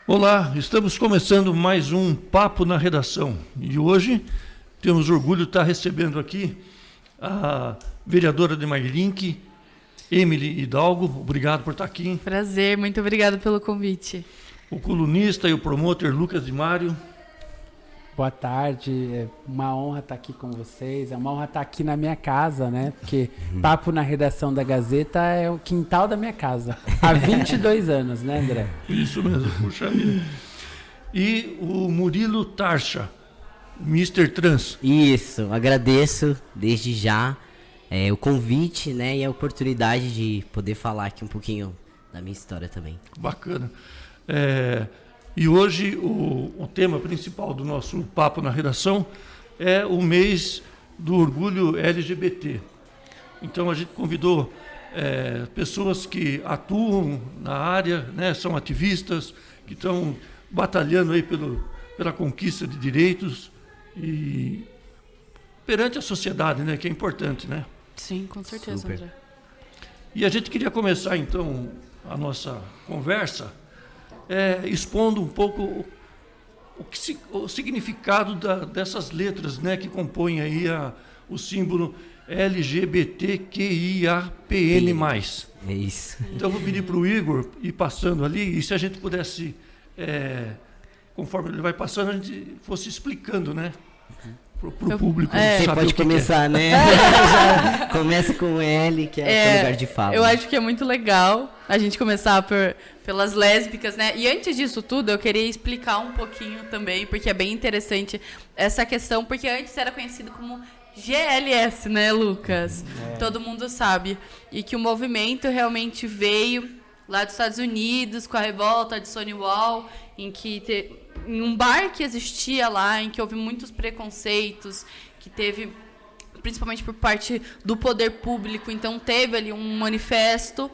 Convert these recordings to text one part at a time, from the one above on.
Olá, estamos começando mais um Papo na Redação e hoje temos orgulho de estar recebendo aqui a vereadora de Mairink, Emily Hidalgo. Obrigado por estar aqui. Prazer, muito obrigado pelo convite. O colunista e o promotor Lucas Di Mário. Boa tarde, é uma honra estar aqui com vocês, é uma honra estar aqui na minha casa, né? Porque Papo na Redação da Gazeta é o quintal da minha casa, há 22 anos, né, André? Isso mesmo, puxa vida. E o Murilo Tarcha, Mr. Trans. Isso, agradeço desde já o convite, né, e a oportunidade de poder falar aqui um pouquinho da minha história também. Bacana. E hoje o tema principal do nosso Papo na Redação é o mês do orgulho LGBT. Então a gente convidou pessoas que atuam na área, né, são ativistas, que estão batalhando aí pela conquista de direitos e perante a sociedade, né, que é importante, né? Sim, com certeza, Super. André. E a gente queria começar então a nossa conversa expondo um pouco o significado dessas letras, né, que compõem aí o símbolo LGBTQIAPN+. É isso. Então eu vou pedir para o Igor ir passando ali, e se a gente pudesse, conforme ele vai passando, a gente fosse explicando, né, para o público. Você saber pode o que começar, né? Já começa com L, que é o lugar de fala. Eu acho que é muito legal a gente começar pelas lésbicas, né? E antes disso tudo, eu queria explicar um pouquinho também, porque é bem interessante essa questão, porque antes era conhecido como GLS, né, Lucas? Todo mundo sabe. E que o movimento realmente veio lá dos Estados Unidos, com a revolta de Stonewall, em um bar que existia lá, em que houve muitos preconceitos, que teve, principalmente por parte do poder público, então teve ali um manifesto,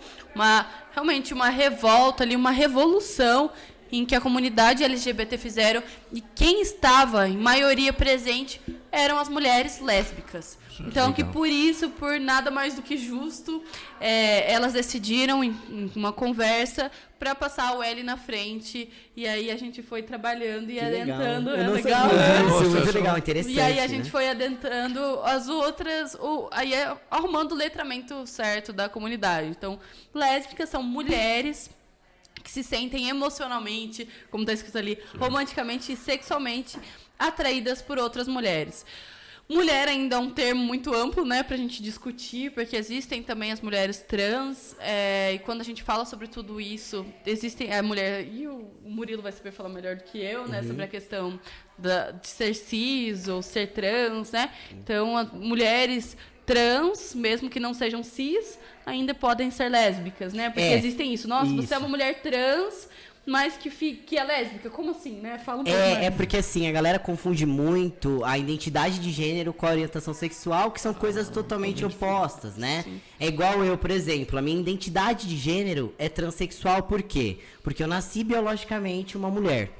realmente uma revolta ali, uma revolução em que a comunidade LGBT fizeram, e quem estava em maioria presente eram as mulheres lésbicas. Então, que por isso, por nada mais do que justo, elas decidiram, em uma conversa, para passar o L na frente. E aí a gente foi trabalhando e adentrando. É legal, né? Isso, muito legal, interessante. E aí a gente né? foi adentrando as outras, aí arrumando o letramento certo da comunidade. Então, lésbicas são mulheres que se sentem emocionalmente, como está escrito ali, romanticamente e sexualmente atraídas por outras mulheres. Mulher ainda é um termo muito amplo, né, pra gente discutir, porque existem também as mulheres trans, e quando a gente fala sobre tudo isso, existem a mulher, e o Murilo vai saber falar melhor do que eu, né, sobre a questão de ser cis ou ser trans, né, então as mulheres trans, mesmo que não sejam cis, ainda podem ser lésbicas, né, porque existem isso, nossa, você é uma mulher trans, mas que é lésbica, como assim, né? Fala um pouco mais. É porque assim, a galera confunde muito a identidade de gênero com a orientação sexual, que são coisas totalmente opostas, né? Sim. É igual eu, por exemplo, a minha identidade de gênero é transexual, por quê? Porque eu nasci biologicamente uma mulher.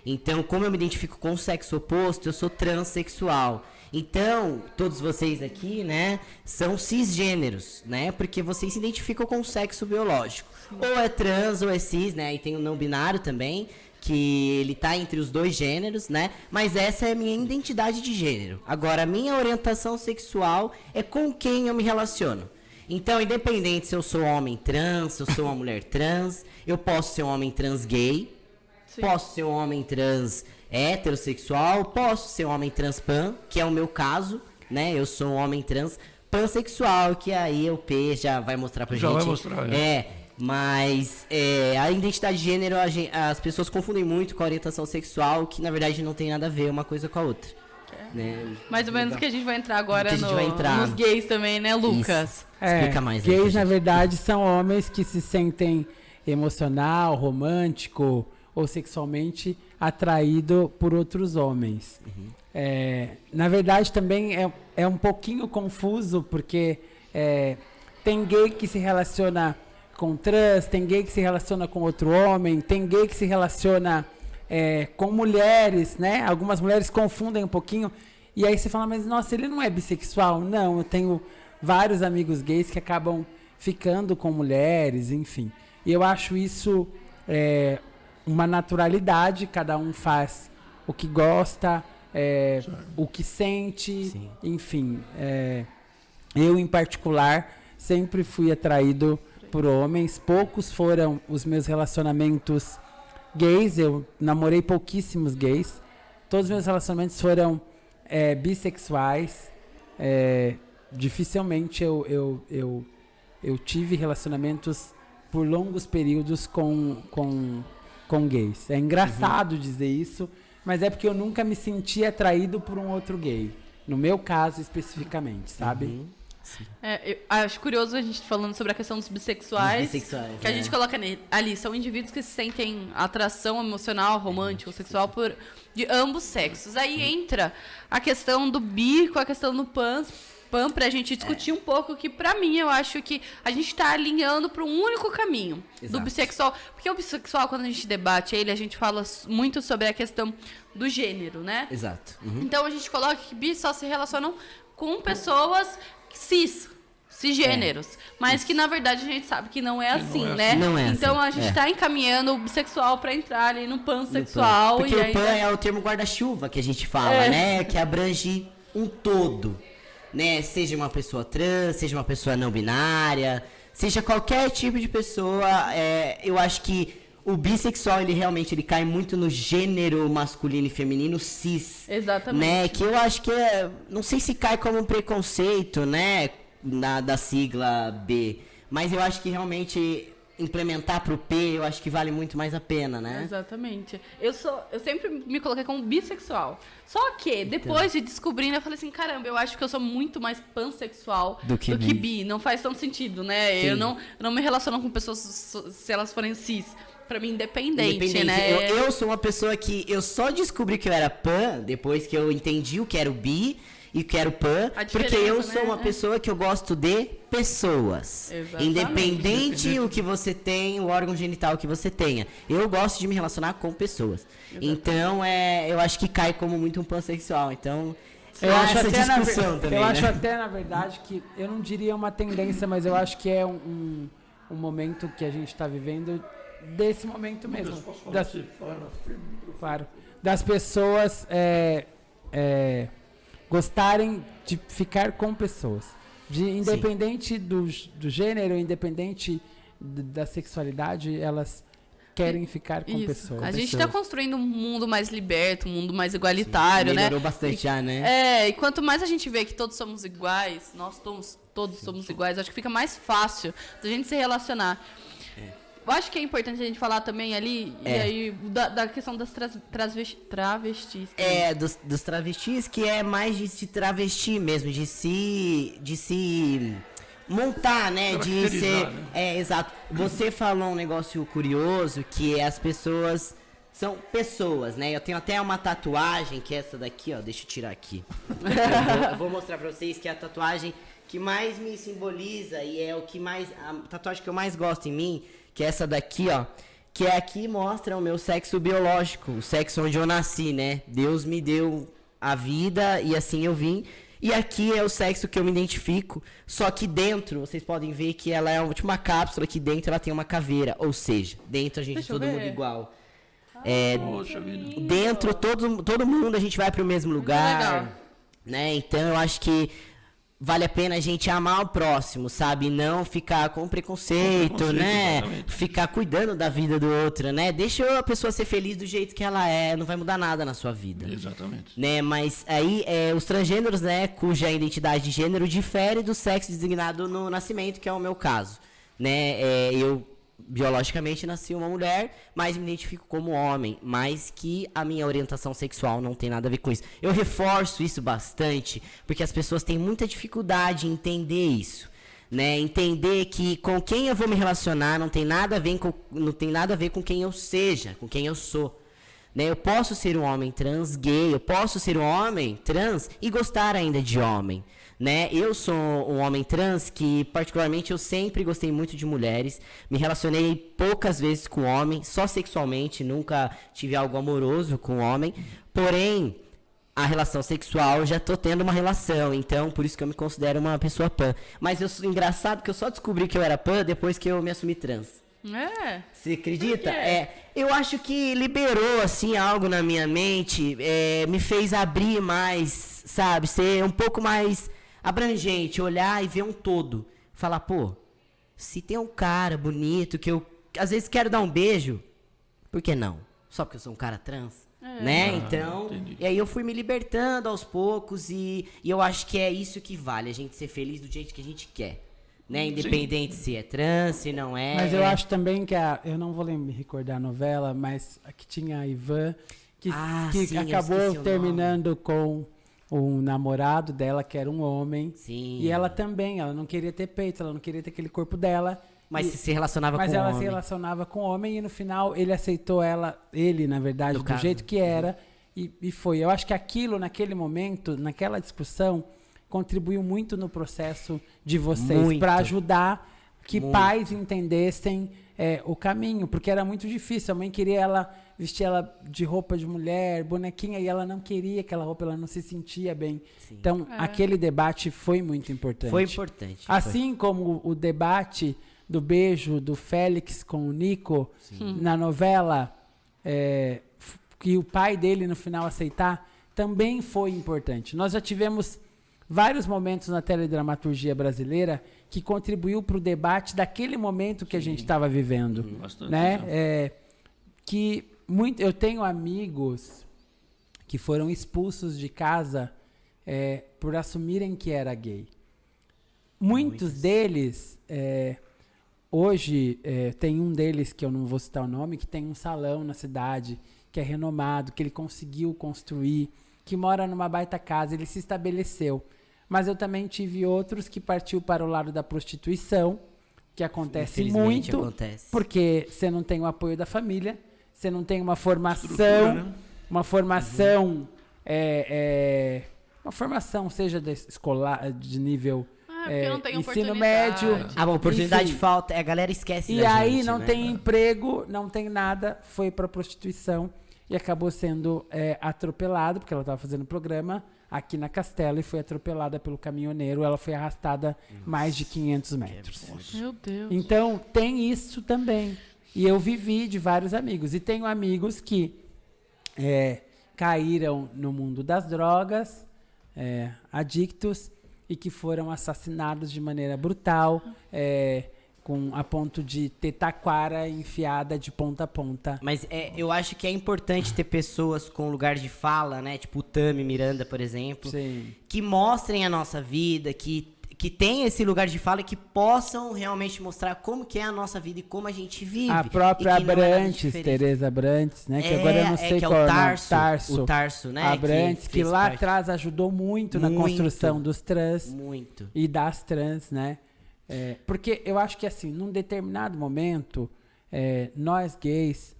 Então, como eu me identifico com o sexo oposto, eu sou transexual. Então, todos vocês aqui, né, são cisgêneros, né? Porque vocês se identificam com o sexo biológico. Ou é trans ou é cis, né? E tem o não binário também, que ele tá entre os dois gêneros, né? Mas essa é a minha identidade de gênero. Agora, a minha orientação sexual é com quem eu me relaciono. Então, independente se eu sou homem trans, se eu sou uma mulher trans, eu posso ser um homem trans gay, posso ser um homem trans heterossexual, posso ser um homem trans pan, que é o meu caso, né? Eu sou um homem trans pansexual, que aí o P já vai mostrar pra gente. Já vai mostrar, Mas a identidade de gênero, as pessoas confundem muito com a orientação sexual, que na verdade não tem nada a ver uma coisa com a outra. Né? Mais ou menos que a gente vai entrar agora nos gays também, né, Lucas? Explica mais. Gays, na verdade, são homens que se sentem emocional, romântico ou sexualmente atraído por outros homens. Na verdade, também é um pouquinho confuso, porque tem gay que se relaciona com trans, tem gay que se relaciona com outro homem, tem gay que se relaciona com mulheres, né? Algumas mulheres confundem um pouquinho, e aí você fala, mas nossa, ele não é bissexual? Não, eu tenho vários amigos gays que acabam ficando com mulheres, enfim. E eu acho isso uma naturalidade, cada um faz o que gosta, o que sente, Sim. enfim. Eu, em particular, sempre fui atraído por homens. Poucos foram os meus relacionamentos gays. Eu namorei pouquíssimos gays. Todos os meus relacionamentos foram bissexuais. Dificilmente eu tive relacionamentos por longos períodos com gays. É engraçado dizer isso, mas é porque eu nunca me senti atraído por um outro gay. No meu caso, especificamente, sabe? Eu acho curioso a gente falando sobre a questão dos bissexuais. Dos bissexuais, que a gente coloca ali. São indivíduos que se sentem atração emocional, romântica ou sexual de ambos sexos. Aí entra a questão do bi com a questão do pan pra gente discutir um pouco, que pra mim eu acho que a gente tá alinhando para um único caminho. Exato. Do bissexual. Porque o bissexual, quando a gente debate ele, a gente fala muito sobre a questão do gênero, né? Exato. Então a gente coloca que bi só se relacionam com pessoas cisgêneros. Mas que na verdade a gente sabe que não é assim, não é né? assim. Não é então assim, a gente tá encaminhando o bissexual pra entrar ali no pansexual. Porque e o aí pan é o termo guarda-chuva que a gente fala, né? Que abrange um todo, né? Seja uma pessoa trans, seja uma pessoa não binária, seja qualquer tipo de pessoa. Eu acho que o bissexual, ele realmente cai muito no gênero masculino e feminino cis. Exatamente. Né? Que eu acho que não sei se cai como um preconceito, né? Da sigla B. Mas eu acho que realmente implementar pro P, eu acho que vale muito mais a pena, né? Exatamente. Eu sempre me coloquei como bissexual. Só que, depois de descobrindo, eu falei assim, caramba, eu acho que eu sou muito mais pansexual Do que bi. Não faz tanto sentido, né? Sim. Eu não me relaciono com pessoas se elas forem cis. Pra mim, independente, né? Eu sou uma pessoa que eu só descobri que eu era pan depois que eu entendi o que era o bi e o que era o pan, porque eu sou uma pessoa que eu gosto de pessoas. Exatamente. Independente o que você tem, o órgão genital que você tenha. Eu gosto de me relacionar com pessoas. Exatamente. Então, eu acho que cai como muito um pansexual. Então, Eu acho, essa até discussão também, eu né? acho até, na verdade, que eu não diria uma tendência, mas eu acho que é um momento que a gente está vivendo, desse momento mesmo. Claro, das pessoas gostarem de ficar com pessoas. Independente do gênero, independente da sexualidade, elas querem ficar com pessoas. A gente está construindo um mundo mais liberto, um mundo mais igualitário, né? Melhorou bastante já, né? E quanto mais a gente vê que todos somos iguais, todos somos iguais, acho que fica mais fácil da gente se relacionar. Eu acho que é importante a gente falar também ali, e aí, da questão das travestis. Dos travestis, que é mais de se travestir mesmo, de se montar, né? De ser. Né? Exato. Você falou um negócio curioso, que as pessoas são pessoas, né? Eu tenho até uma tatuagem, que é essa daqui, ó. Deixa eu tirar aqui. Eu vou mostrar pra vocês que é a tatuagem que mais me simboliza e é a tatuagem que eu mais gosto em mim, que é essa daqui, ó. Que aqui mostra o meu sexo biológico, o sexo onde eu nasci, né? Deus me deu a vida e assim eu vim. E aqui é o sexo que eu me identifico, só que dentro, vocês podem ver que ela é uma cápsula, aqui dentro ela tem uma caveira, ou seja, dentro a gente é todo mundo igual. Poxa vida. Dentro, todo mundo a gente vai para o mesmo lugar, né? Então eu acho que vale a pena a gente amar o próximo, sabe? Não ficar com preconceito, né? Exatamente. Ficar cuidando da vida do outro, né? Deixa a pessoa ser feliz do jeito que ela é, não vai mudar nada na sua vida. Exatamente. Né? Mas aí, os transgêneros, né? Cuja identidade de gênero difere do sexo designado no nascimento, que é o meu caso, né? Eu biologicamente nasci uma mulher, mas me identifico como homem, mas que a minha orientação sexual não tem nada a ver com isso. Eu reforço isso bastante, porque as pessoas têm muita dificuldade em entender isso, né? Entender que com quem eu vou me relacionar não tem nada a ver com quem eu seja, com quem eu sou. Né? Eu posso ser um homem trans gay, eu posso ser um homem trans e gostar ainda de homem. Né? Eu sou um homem trans que, particularmente, eu sempre gostei muito de mulheres. Me relacionei poucas vezes com homem, só sexualmente, nunca tive algo amoroso com homem. Porém, a relação sexual, já tô tendo uma relação, então por isso que eu me considero uma pessoa pan. Mas engraçado que eu só descobri que eu era pan depois que eu me assumi trans. Você acredita? Por quê? Eu acho que liberou, assim, algo na minha mente, me fez abrir mais, sabe? Ser um pouco mais abrangente, olhar e ver um todo. Falar, pô, se tem um cara bonito que eu, às vezes, quero dar um beijo, por que não? Só porque eu sou um cara trans? Né? Então, entendi. e aí eu fui me libertando aos poucos e eu acho que é isso que vale, a gente ser feliz do jeito que a gente quer. Né? Independente se é trans, se não é. Mas eu acho também que eu não vou me recordar a novela, mas que tinha a Ivan, que sim, eu acabou esqueci o terminando com um namorado dela, que era um homem. Sim. E ela também, ela não queria ter peito, ela não queria ter aquele corpo dela. Mas se relacionava Mas com o ela homem. se relacionava com o homem e no final ele aceitou ele, na verdade, No do caso. jeito que era. E foi. Eu acho que aquilo, naquele momento, naquela discussão, contribuiu muito no processo de vocês Muito. para ajudar que Muito. pais entendessem o caminho, porque era muito difícil. A mãe queria vestir ela de roupa de mulher, bonequinha, e ela não queria aquela roupa, ela não se sentia bem. Sim. Então, aquele debate foi muito importante. Foi importante. Assim como o debate do beijo do Félix com o Nico na novela, que o pai dele no final aceitar, também foi importante. Nós já tivemos vários momentos na teledramaturgia brasileira que contribuiu para o debate daquele momento que a gente estava vivendo. Bastante, Né? Eu tenho amigos que foram expulsos de casa por assumirem que era gay. Muitos deles, hoje, tem um deles, que eu não vou citar o nome, que tem um salão na cidade, que é renomado, que ele conseguiu construir, que mora numa baita casa, ele se estabeleceu. Mas eu também tive outros que partiu para o lado da prostituição, que acontece Infelizmente muito, acontece. porque você não tem o apoio da família, você não tem uma formação, Estrutura, né? uma formação, uma formação, seja de escolar, de nível porque não tem ensino oportunidade. médio. A oportunidade Enfim. falta, a galera esquece E da aí gente, não né? tem emprego, não tem nada, foi para prostituição e acabou sendo atropelado, porque ela estava fazendo programa aqui na Castela e foi atropelada pelo caminhoneiro. Ela foi arrastada mais de 500 metros. Meu Deus. Então, tem isso também. E eu vivi de vários amigos. E tenho amigos que caíram no mundo das drogas, adictos, e que foram assassinados de maneira brutal, a ponto de ter taquara enfiada de ponta a ponta. Mas eu acho que é importante ter pessoas com lugar de fala, né? Tipo o Tami Miranda, por exemplo. Sim. Que mostrem a nossa vida, que tenham esse lugar de fala e que possam realmente mostrar como que é a nossa vida e como a gente vive. A própria E que não é nada Abrantes, diferente. Tereza Abrantes, né? Que agora eu não sei que é qual o é o nome. Tarso. O Tarso, né? Abrantes, que fez lá parte. atrás ajudou muito na Muito. construção dos trans Muito. e das trans, né? Porque eu acho que, assim, num determinado momento, nós gays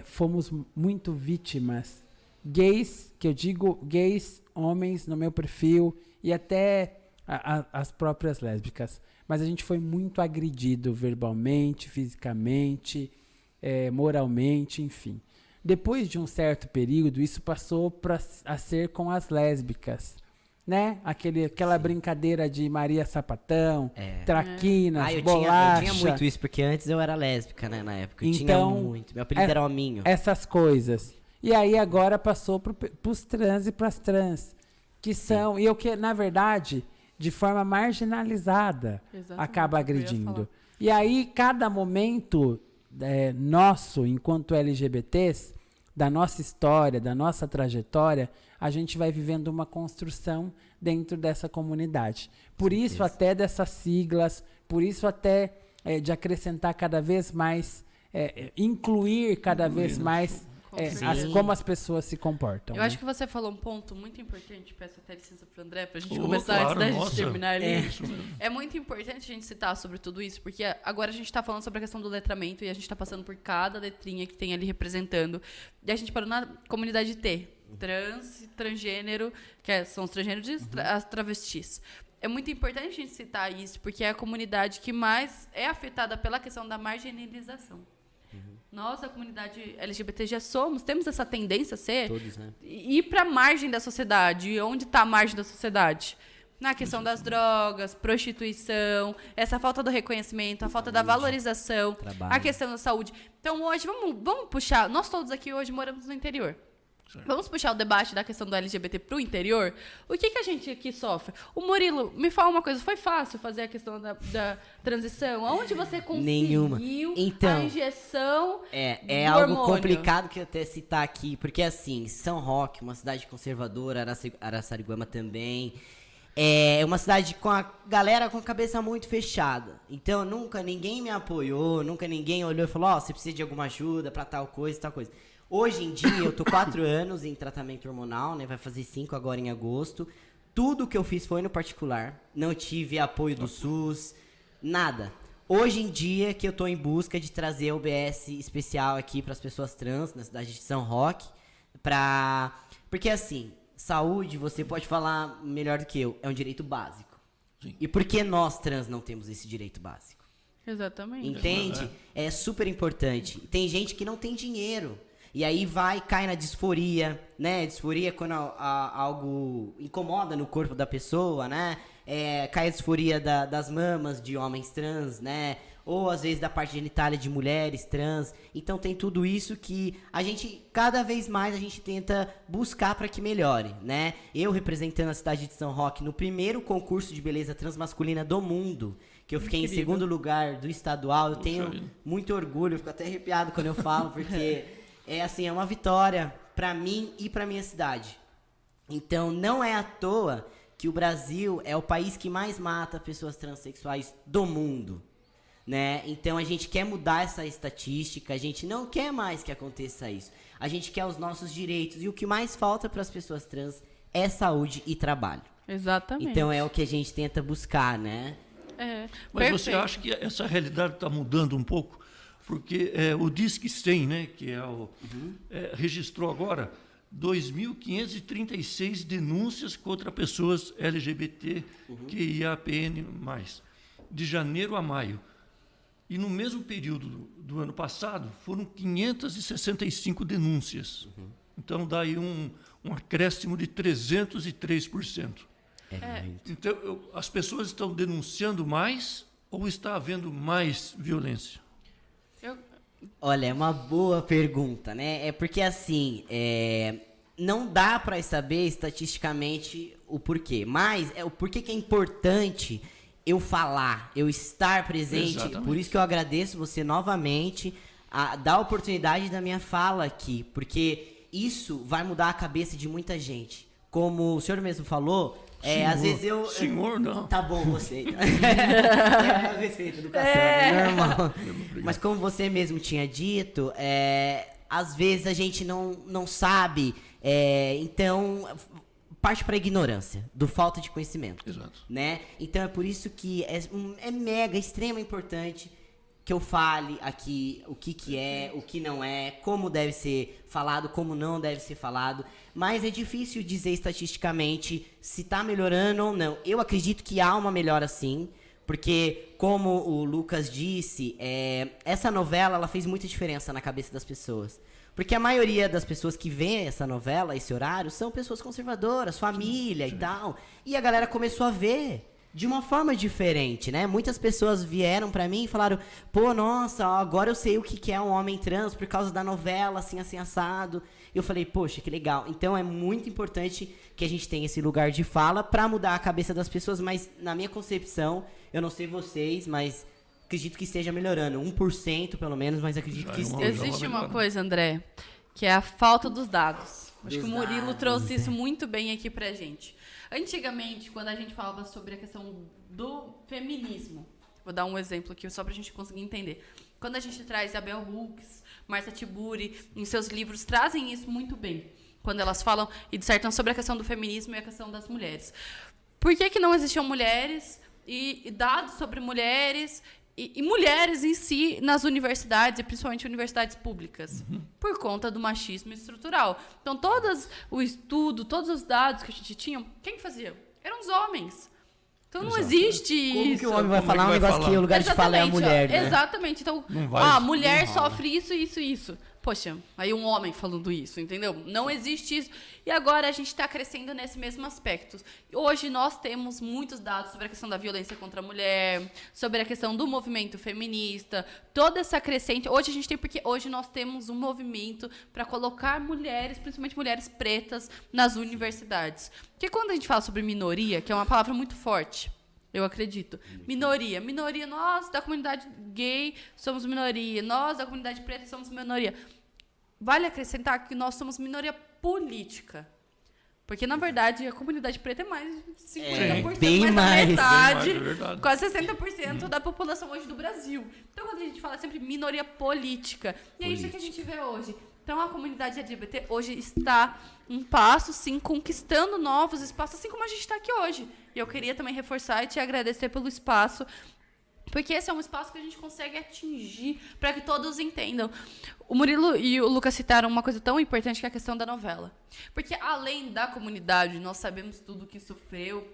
fomos muito vítimas. Gays, que eu digo gays, homens no meu perfil, e até as próprias lésbicas. Mas a gente foi muito agredido verbalmente, fisicamente, moralmente, enfim. Depois de um certo período, isso passou a ser com as lésbicas. Né? Aquela brincadeira de Maria Sapatão, traquinas, Eu bolacha. tinha muito isso, porque antes eu era lésbica, né? Na época. Eu tinha Então, muito. Meu apelido era Hominho. Essas coisas. E aí agora passou pros trans e pras trans. Que são, na verdade, de forma marginalizada, Exatamente, acaba eu ia agredindo. falar. E aí, cada momento nosso, enquanto LGBTs, da nossa história, da nossa trajetória, a gente vai vivendo uma construção dentro dessa comunidade. Por isso até dessas siglas, por isso até de acrescentar cada vez mais, incluir cada vez mais como as pessoas se comportam. Eu né? acho que você falou um ponto muito importante, peço até licença pro André, pra gente Oh, começar claro, antes da gente nossa. terminar ali. Isso mesmo. É muito importante a gente citar sobre tudo isso, porque agora a gente tá falando sobre a questão do letramento e a gente tá passando por cada letrinha que tem ali representando. E a gente parou na comunidade T, trans, transgênero, são os transgêneros e as travestis. É muito importante a gente citar isso, porque é a comunidade que mais é afetada pela questão da marginalização. Nós, a comunidade LGBT, temos essa tendência a ser Todos, né? ir para a margem da sociedade. E onde está a margem da sociedade? na questão das drogas, prostituição, essa falta do reconhecimento, a falta da valorização, trabalho. a questão da saúde. Então, hoje, vamos puxar... Nós todos aqui hoje moramos no interior. Certo. Vamos puxar o debate da questão do LGBT para o interior? O que a gente aqui sofre? O Murilo, me fala uma coisa. Foi fácil fazer a questão da transição? Aonde você conseguiu Nenhuma. Então, a injeção É do algo hormônio? complicado que eu até citar aqui, porque assim, São Roque, uma cidade conservadora, Araçariguama também, é uma cidade com a galera com a cabeça muito fechada. Então, nunca ninguém me apoiou, nunca ninguém olhou e falou, ó, você precisa de alguma ajuda pra tal coisa, tal coisa. Hoje em dia, eu tô 4 anos em tratamento hormonal, né? Vai fazer 5 agora em agosto. Tudo que eu fiz foi no particular. Não tive apoio do SUS, nada. Hoje em dia, que eu tô em busca de trazer o UBS especial aqui para as pessoas trans, na cidade de São Roque, porque assim, saúde, você pode falar melhor do que eu, é um direito básico. Sim. E por que nós trans não temos esse direito básico? Exatamente. Entende? É super importante. Tem gente que não tem dinheiro. E aí cai na disforia, né? Disforia é quando algo incomoda no corpo da pessoa, né? Cai a disforia das mamas de homens trans, né? Ou às vezes da parte genitália de mulheres trans. Então tem tudo isso que a gente, cada vez mais, a gente tenta buscar para que melhore, né? Eu representando a cidade de São Roque no primeiro concurso de beleza transmasculina do mundo, que eu fiquei em segundo lugar do estadual, eu tenho muito orgulho, eu fico até arrepiado quando eu falo, porque... é uma vitória pra mim e pra minha cidade. Então, não é à toa que o Brasil é o país que mais mata pessoas transexuais do mundo, né? Então, a gente quer mudar essa estatística, a gente não quer mais que aconteça isso. A gente quer os nossos direitos e o que mais falta para as pessoas trans é saúde e trabalho. Exatamente. Então, é o que a gente tenta buscar, né? Mas você acha que essa realidade está mudando um pouco? Porque o Disque 100, né, que registrou agora 2.536 denúncias contra pessoas LGBT que IAPN+, de janeiro a maio. E no mesmo período do ano passado, foram 565 denúncias. Então, dá aí um acréscimo de 303%. Muito. Então, as pessoas estão denunciando mais ou está havendo mais violência? Olha, é uma boa pergunta, né? É porque assim, não dá para saber estatisticamente o porquê, mas o porquê que é importante eu falar, eu estar presente. Exatamente. Por isso que eu agradeço você novamente a dar a oportunidade da minha fala aqui, porque isso vai mudar a cabeça de muita gente. Como o senhor mesmo falou, às vezes eu... Senhor, não. Tá bom, você. É respeito, educação, é normal. Mas como você mesmo tinha dito, às vezes a gente não sabe, então parte para a ignorância, do falta de conhecimento. Exato. Né? Então é por isso que é mega, extrema importante que eu fale aqui o que é, o que não é, como deve ser falado, como não deve ser falado. Mas é difícil dizer estatisticamente se está melhorando ou não. Eu acredito que há uma melhora sim, porque, como o Lucas disse, essa novela ela fez muita diferença na cabeça das pessoas. Porque a maioria das pessoas que vê essa novela, esse horário, são pessoas conservadoras, família e tal. E a galera começou a ver de uma forma diferente, né? Muitas pessoas vieram pra mim e falaram: pô, nossa, agora eu sei o que é um homem trans por causa da novela, assim, assim, assado. E eu falei, poxa, que legal. Então é muito importante que a gente tenha esse lugar de fala pra mudar a cabeça das pessoas, mas na minha concepção, eu não sei vocês, mas acredito que esteja melhorando. 1% pelo menos, mas acredito que esteja. Existe uma coisa, André, que é a falta dos dados. Acho que o Murilo trouxe isso muito bem aqui pra gente. Antigamente, quando a gente falava sobre a questão do feminismo, vou dar um exemplo aqui só pra gente conseguir entender. Quando a gente traz a Bell Hooks, Marcia Tiburi, em seus livros, trazem isso muito bem. Quando elas falam e dissertam sobre a questão do feminismo e a questão das mulheres. Por que não existiam mulheres e dados sobre mulheres e mulheres em si nas universidades, e principalmente universidades públicas? Por conta do machismo estrutural. Então, o estudo, todos os dados que a gente tinha, quem fazia? Eram os homens. Então, não existe Como isso. que o homem vai falar um vai negócio falar? que o lugar de fala é a mulher, né? Exatamente. Então, Não vai, a mulher não sofre isso. poxa, aí um homem falando isso, entendeu? Não existe isso. E agora a gente está crescendo nesse mesmo aspecto. Hoje nós temos muitos dados sobre a questão da violência contra a mulher, sobre a questão do movimento feminista, toda essa crescente. Hoje a gente tem, porque hoje nós temos um movimento para colocar mulheres, principalmente mulheres pretas, nas universidades. Porque quando a gente fala sobre minoria, que é uma palavra muito forte, eu acredito. Minoria, nós da comunidade gay somos minoria, nós da comunidade preta somos minoria. Vale acrescentar que nós somos minoria política. Porque, na verdade, a comunidade preta é mais de 50%, bem mais da metade, bem mais, é verdade. quase 60% da população hoje do Brasil. Então, quando a gente fala sempre minoria política, e é isso que a gente vê hoje. Então, a comunidade LGBT hoje está um passo, sim, conquistando novos espaços, assim como a gente está aqui hoje. E eu queria também reforçar e te agradecer pelo espaço, porque esse é um espaço que a gente consegue atingir para que todos entendam. O Murilo e o Lucas citaram uma coisa tão importante que é a questão da novela. Porque, além da comunidade, nós sabemos tudo o que sofreu,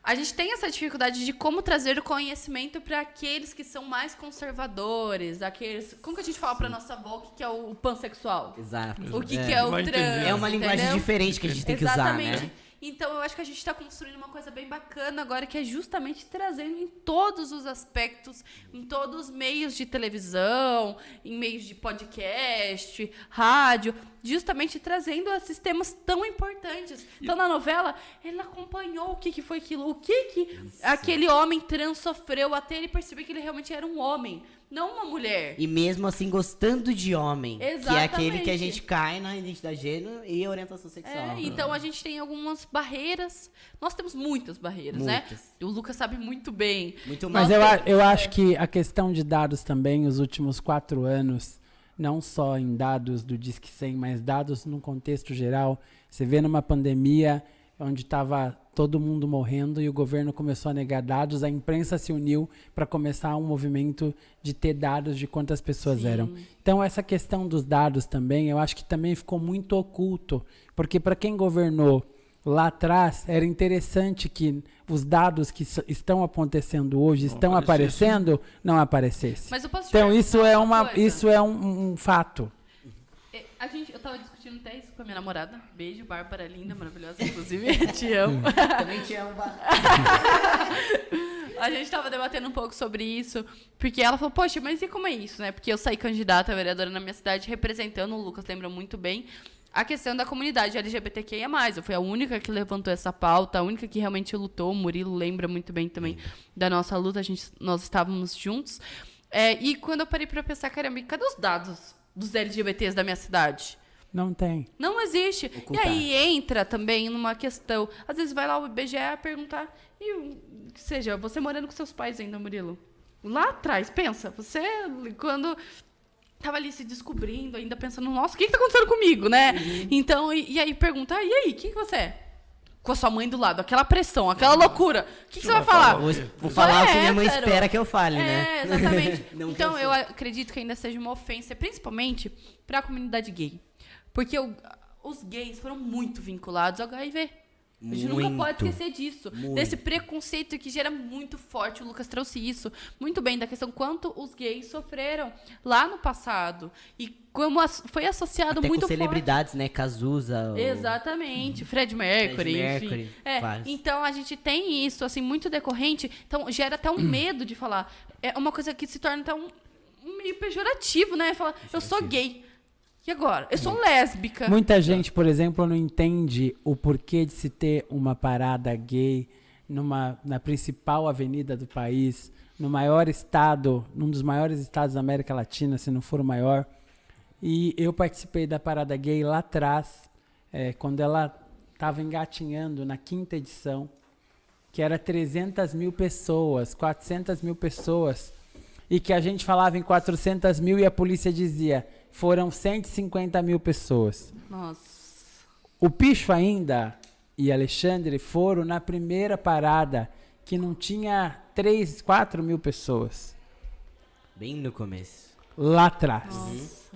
a gente tem essa dificuldade de como trazer o conhecimento para aqueles que são mais conservadores, aqueles... Como que a gente fala para nossa avó o que é o pansexual? Exato. O que é o Vai trans? entender. É uma linguagem entendeu? diferente que a gente tem que usar, Exatamente. né? Então, eu acho que a gente está construindo uma coisa bem bacana agora, que é justamente trazendo em todos os aspectos, em todos os meios de televisão, em meios de podcast, rádio, justamente trazendo esses temas tão importantes. Então, na novela, ele acompanhou o que foi aquilo, o que aquele homem trans sofreu até ele perceber que ele realmente era um homem, não uma mulher. E mesmo assim gostando de homem. Que é Exatamente. aquele que a gente cai na identidade de gênero e orientação sexual. Então a gente tem algumas barreiras. Nós temos muitas barreiras, né? Muitas. O Lucas sabe muito bem. Muito Mas mais. eu acho que a questão de dados também, os últimos 4 anos, não só em dados do Disque 100, mas dados num contexto geral. Você vê numa pandemia onde estava todo mundo morrendo e o governo começou a negar dados, a imprensa se uniu para começar um movimento de ter dados de quantas pessoas eram. Então, essa questão dos dados também, eu acho que também ficou muito oculto, porque para quem governou lá atrás, era interessante que os dados que estão acontecendo hoje, estão aparecendo, não aparecessem. Mas eu posso te Então, perguntar isso é um fato. Eu tava discutindo até isso com a minha namorada. Beijo, Bárbara, linda, maravilhosa, inclusive. Te amo. Também te amo. A gente tava debatendo um pouco sobre isso, porque ela falou, poxa, mas e como é isso, né? Porque eu saí candidata a vereadora na minha cidade, representando, o Lucas lembra muito bem, a questão da comunidade LGBTQIA+. Eu fui a única que levantou essa pauta, a única que realmente lutou. O Murilo lembra muito bem também da nossa luta, nós estávamos juntos. E quando eu parei pra pensar, caramba, cadê os dados dos LGBTs da minha cidade? Não tem. Não existe. Ocultar. E aí entra também numa questão. Às vezes vai lá o IBGE perguntar. Que seja, você morando com seus pais ainda, Murilo. Lá atrás, pensa, você quando tava ali se descobrindo, ainda pensando, nossa, o que tá acontecendo comigo, né? Então, e aí pergunta, e aí, quem que você é? Com a sua mãe do lado, aquela pressão, aquela loucura. O que você vai falar? Vou falar o que minha mãe hétero. espera que eu fale, né? Exatamente. Não Então, pensou. eu acredito que ainda seja uma ofensa, principalmente para a comunidade gay. Porque os gays foram muito vinculados ao HIV. A gente nunca pode esquecer disso. Muito. Desse preconceito que gera muito forte. O Lucas trouxe isso muito bem, da questão quanto os gays sofreram lá no passado. E como foi associado Até muito com celebridades, né? Cazuza. Exatamente, Fred Mercury, Fred enfim. Mercury, vários. Então a gente tem isso assim muito decorrente, então gera até um medo de falar. É uma coisa que se torna até um meio pejorativo, né? Falar, eu sou gay. E agora? Eu sou lésbica. Muita gente, por exemplo, não entende o porquê de se ter uma parada gay na principal avenida do país, no maior estado, num dos maiores estados da América Latina, se não for o maior. E eu participei da parada gay lá atrás, quando ela estava engatinhando na 5ª edição, que era 300 mil pessoas, 400 mil pessoas, e que a gente falava em 400 mil e a polícia dizia, foram 150 mil pessoas. Nossa. O Picho ainda e Alexandre foram na primeira parada, que não tinha 3, 4 mil pessoas. Bem no começo. Lá atrás.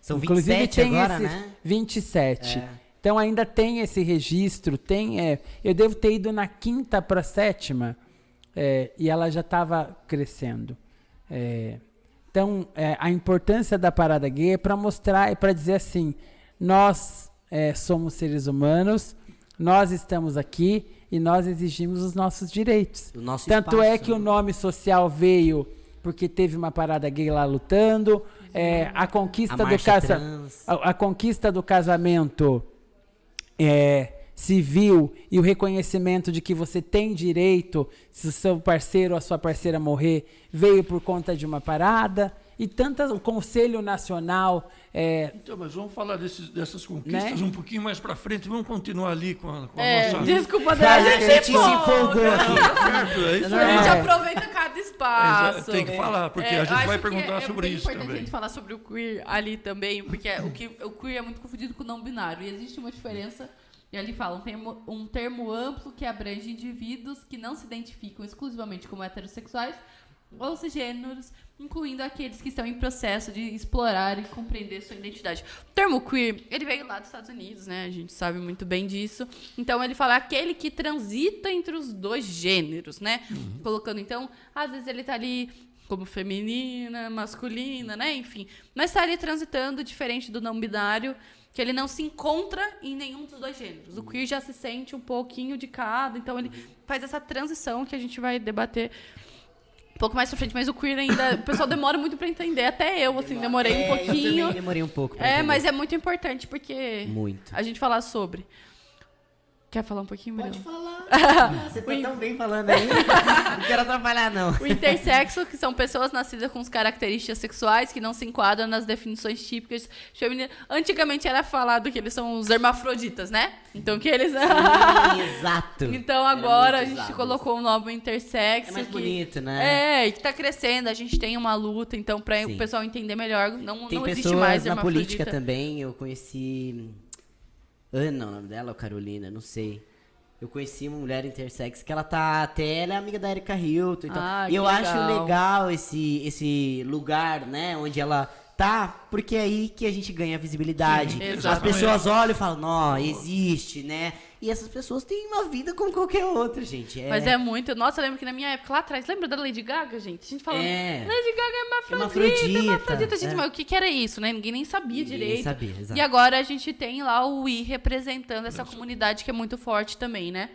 São Inclusive 27 tem agora, esse né? 27. Então ainda tem esse registro, eu devo ter ido na 5ª para a 7ª, e ela já estava crescendo. Então, a importância da parada gay é para mostrar, é para dizer assim, nós somos seres humanos, nós estamos aqui e nós exigimos os nossos direitos. O nosso Tanto espaço, é que o nome social veio porque teve uma parada gay lá lutando, a conquista a conquista do casamento civil e o reconhecimento de que você tem direito, se o seu parceiro ou a sua parceira morrer, veio por conta de uma parada. E tantas, o Conselho Nacional... Então, mas vamos falar dessas conquistas, né? Um pouquinho mais para frente. Vamos continuar ali com a nossa... Desculpa, André, A a gente gente se empolgou aqui. Certo, é isso A aí. gente aproveita cada espaço. Tem que falar, porque a eu gente acho vai que perguntar sobre bem isso importante também. a gente falar sobre o queer ali também, porque o queer é muito confundido com o não binário. E existe uma diferença, e ali fala, um termo amplo que abrange indivíduos que não se identificam exclusivamente como heterossexuais ou cisgêneros, incluindo aqueles que estão em processo de explorar e compreender sua identidade. O termo queer, ele veio lá dos Estados Unidos, né? A gente sabe muito bem disso. Então, ele fala aquele que transita entre os dois gêneros, né? Colocando, então, às vezes ele tá ali como feminina, masculina, né? Enfim. Mas tá ali transitando, diferente do não binário, que ele não se encontra em nenhum dos dois gêneros. O queer já se sente um pouquinho de cada, então ele faz essa transição que a gente vai debater um pouco mais pra frente, mas o queer ainda... O pessoal demora muito pra entender, até eu, assim, demorei um pouquinho. Eu também demorei um pouco pra entender. Mas é muito importante, porque... Muito. A gente falar sobre... Quer falar um pouquinho, Murilo? Pode falar. Você tá tão bem falando aí. Não quero atrapalhar, não. O intersexo, que são pessoas nascidas com características sexuais que não se enquadram nas definições típicas femininas. Antigamente era falado que eles são os hermafroditas, né? Então que eles... Sim, exato. Então agora a muito gente usado colocou o nome intersexo. É mais bonito, né? E que tá crescendo. A gente tem uma luta, então, pra Sim. o pessoal entender melhor. Não Tem existe pessoas mais na hermafrodita. política também. Eu conheci... Ana, o nome dela, ou Carolina, não sei. Eu conheci uma mulher intersex que ela é amiga da Erika Hilton. Então, Ah, e eu que acho legal. legal esse lugar, né, onde ela tá, porque é aí que a gente ganha visibilidade. Sim, As exatamente. pessoas olham e falam, não, existe, né? E essas pessoas têm uma vida como qualquer outra, gente. Mas é muito... Nossa, eu lembro que na minha época, lá atrás, lembra da Lady Gaga, gente? A gente falando, Lady Gaga é hermafrodita, gente. é. Mas o que era isso, né? Ninguém nem sabia direito. Nem sabia, exato. E agora a gente tem lá o I representando essa comunidade que é muito forte também, né?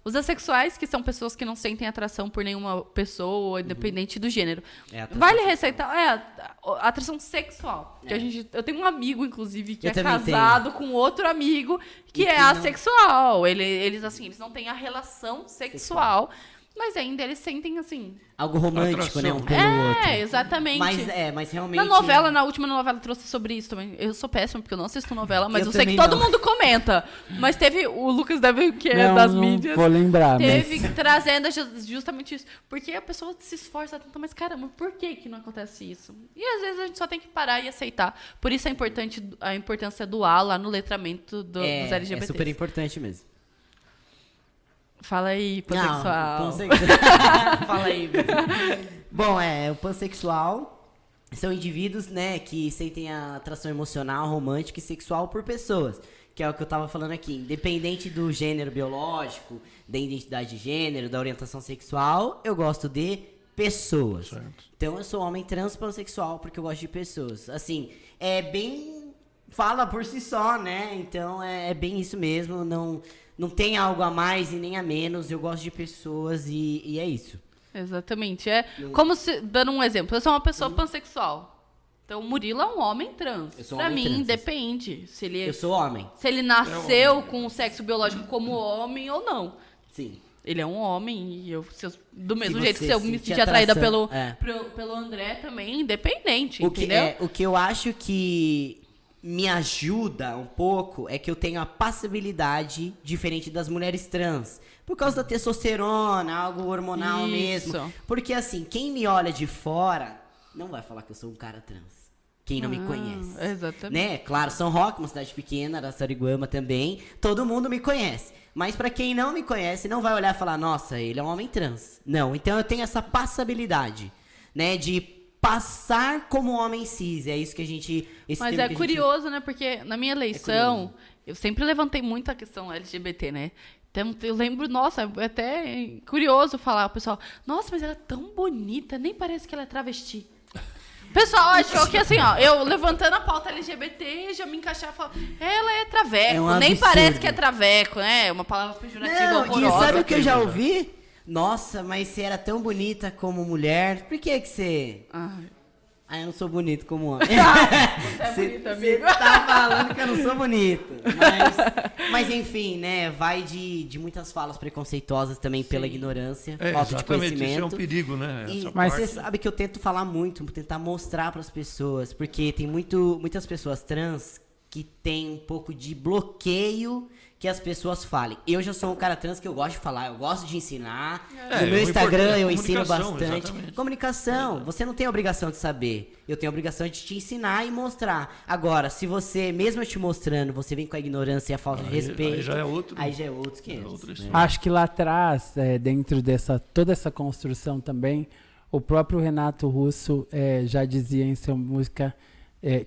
Os assexuais, que são pessoas que não sentem atração por nenhuma pessoa, independente do gênero. Atração Vale sexual. ressaltar, atração sexual. Que eu tenho um amigo, inclusive, que Eu é também casado com outro amigo que é não- assexual. Eles, assim, eles não têm a relação sexual, mas ainda eles sentem, assim... Algo romântico, Atração. né, um pelo outro. Exatamente. Mas realmente... Na última novela trouxe sobre isso também. Eu sou péssima, porque eu não assisto novela, mas Eu eu sei que também todo não. mundo comenta. Mas teve o Lucas Deve, que é Não, das não mídias. vou lembrar, Teve mas... trazendo justamente isso. Porque a pessoa se esforça tanto, mas caramba, por que não acontece isso? E às vezes a gente só tem que parar e aceitar. Por isso a importância do A lá no letramento dos LGBTs. É super importante mesmo. Fala aí, pansexual. Fala aí. Bom, o pansexual são indivíduos, né, que sentem a atração emocional, romântica e sexual por pessoas. Que é o que eu tava falando aqui. Independente do gênero biológico, da identidade de gênero, da orientação sexual, eu gosto de pessoas. Certo. Então eu sou homem trans pansexual porque eu gosto de pessoas. Assim, é bem... Fala por si só, né? Então é bem isso mesmo. Não tem algo a mais e nem a menos. Eu gosto de pessoas e é isso. Exatamente. É como se, dando um exemplo, eu sou uma pessoa pansexual. Então, o Murilo é um homem trans. Eu sou um Pra homem mim, trans. depende se ele, Eu sou homem. se ele nasceu com o sexo biológico como homem ou não. Sim. Ele é um homem e do mesmo Se jeito que você se eu me sentir sentir atraída atração, pelo André também, independente, O que, entendeu? o que eu acho que me ajuda um pouco é que eu tenho a passibilidade diferente das mulheres trans. Por causa da testosterona, algo hormonal Isso. mesmo. Porque assim, quem me olha de fora não vai falar que eu sou um cara trans. Quem não me conhece. Exatamente. Né? Claro, São Roque, uma cidade pequena, Araçariguama também. Todo mundo me conhece. Mas pra quem não me conhece, não vai olhar e falar, nossa, ele é um homem trans. Não, então eu tenho essa passabilidade, né? De passar como homem cis. É isso que a gente... esse Mas termo é que a gente- curioso, né? Porque na minha eleição, eu sempre levantei muito a questão LGBT, né? Eu lembro, nossa, é até curioso falar, o pessoal, nossa, mas ela é tão bonita, nem parece que ela é travesti. O pessoal achou que assim, ó, eu levantando a pauta LGBT, já me encaixava e falava, ela é traveco, É um nem absurdo. parece que é traveco, né? É uma palavra pejorativa, Não, e horrorosa. sabe o que eu já ouvi? Nossa, mas você era tão bonita como mulher, por que você... eu não sou bonito como homem. Você é bonito, amigo. Você tá falando que eu não sou bonito. Mas enfim, né? Vai de muitas falas preconceituosas também pela ignorância, falta de Exatamente, conhecimento. isso é um perigo, né? Essa Mas parte. você sabe que eu tento falar muito, tentar mostrar para as pessoas, porque tem muitas pessoas trans que tem um pouco de bloqueio que as pessoas falem. Eu já sou um cara trans que eu gosto de falar, eu gosto de ensinar. No meu Instagram eu ensino bastante. Exatamente. Comunicação, você não tem a obrigação de saber. Eu tenho a obrigação de te ensinar e mostrar. Agora, se você, mesmo eu te mostrando, você vem com a ignorância e a falta de respeito... Aí já é outro. Aí já é outros 500. outra né? história. Acho que lá atrás, dentro dessa toda essa construção também, o próprio Renato Russo já dizia em sua música,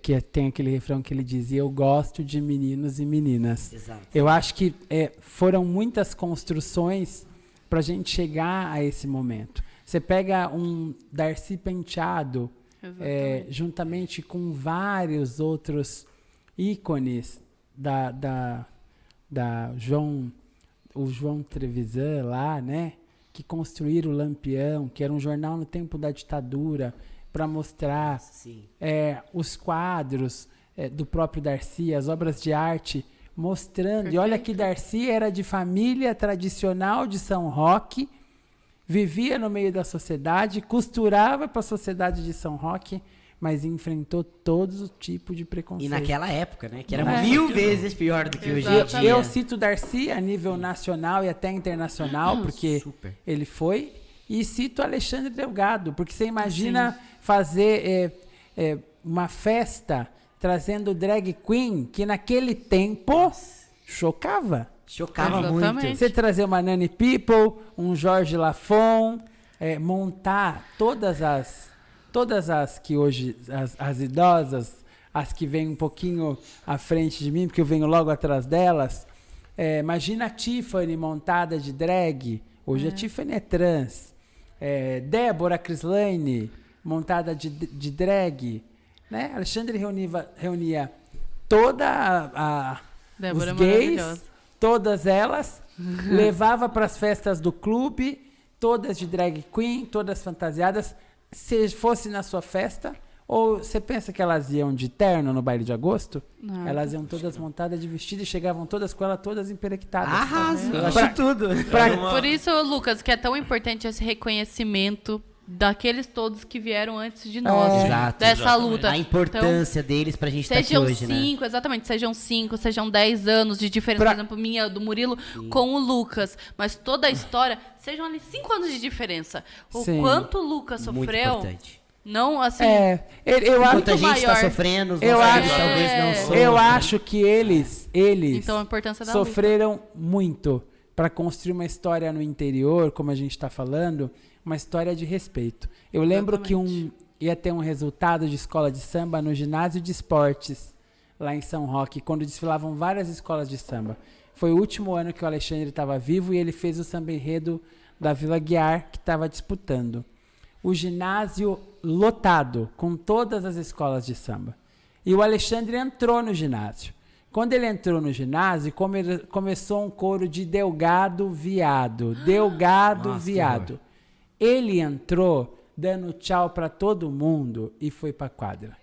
que tem aquele refrão que ele dizia, eu gosto de meninos e meninas. Exato. Eu acho que foram muitas construções para a gente chegar a esse momento. Você pega um Darcy Penteado, juntamente com vários outros ícones o João Trevisan lá, né? Que construíram o Lampião, que era um jornal no tempo da ditadura, para mostrar Sim. os quadros do próprio Darcy, as obras de arte, mostrando. Perfeito. E olha que Darcy era de família tradicional de São Roque, vivia no meio da sociedade, costurava para a sociedade de São Roque, mas enfrentou todos os tipos de preconceito. E naquela época, né? Que era É. 1000 vezes pior do que hoje em Exatamente. dia. Eu cito Darcy a nível nacional e até internacional, porque Super. ele foi. E cito Alexandre Delgado, porque você imagina fazer uma festa trazendo drag queen, que naquele tempo chocava. Chocava Exatamente. muito. Você trazer uma Nani People, um Jorge Lafon, montar todas as que hoje, as idosas, as que vêm um pouquinho à frente de mim, porque eu venho logo atrás delas. Imagina a Tiffany montada de drag. Hoje a Tiffany é trans. Débora Crislane, montada de drag. Né? Alexandre reunia toda Débora é os gays, maravilhosa. todas elas, levava para as festas do clube, todas de drag queen, todas fantasiadas. Se fosse na sua festa, ou você pensa que elas iam de terno no baile de agosto? Não. Elas iam todas montadas de vestido e chegavam todas com ela todas emperectadas. Arrasou. Eu Acho tudo. Por isso, Lucas, que é tão importante esse reconhecimento daqueles todos que vieram antes de nós. Exato. Dessa Exatamente. luta. A importância deles pra gente estar aqui Sejam hoje, né? 5, exatamente, sejam 5, sejam 10 anos de diferença, por exemplo, minha, do Murilo, com o Lucas. Mas toda a história, sejam ali 5 anos de diferença. O Sim. quanto o Lucas Muito sofreu, importante. não assim. Eu acho, Enquanto a gente tá maior. sofrendo, os Eu nossos acho- filhos talvez não sofram. eu acho que eles Então a importância da luta. sofreram muito para construir uma história no interior, como a gente está falando, uma história de respeito. Eu lembro que ia ter um resultado de escola de samba no ginásio de esportes, lá em São Roque, quando desfilavam várias escolas de samba. Foi o último ano que o Alexandre estava vivo e ele fez o samba enredo da Vila Guiar, que estava disputando. O ginásio lotado, com todas as escolas de samba. E o Alexandre entrou no ginásio. Quando ele entrou no ginásio, começou um coro de Delgado Viado. Delgado Nossa, Viado. Ele entrou dando tchau para todo mundo e foi para a quadra.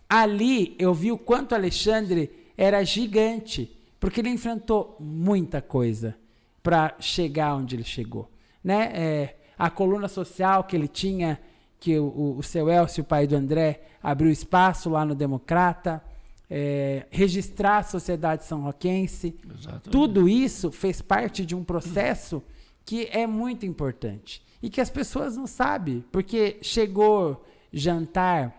Ali eu vi o quanto o Alexandre era gigante, porque ele enfrentou muita coisa para chegar onde ele chegou. Né? A coluna social que ele tinha, que o seu Elcio, o pai do André, abriu espaço lá no Democrata, registrar a sociedade são-roquense. Exatamente. Tudo isso fez parte de um processo que é muito importante e que as pessoas não sabem, porque chegou jantar,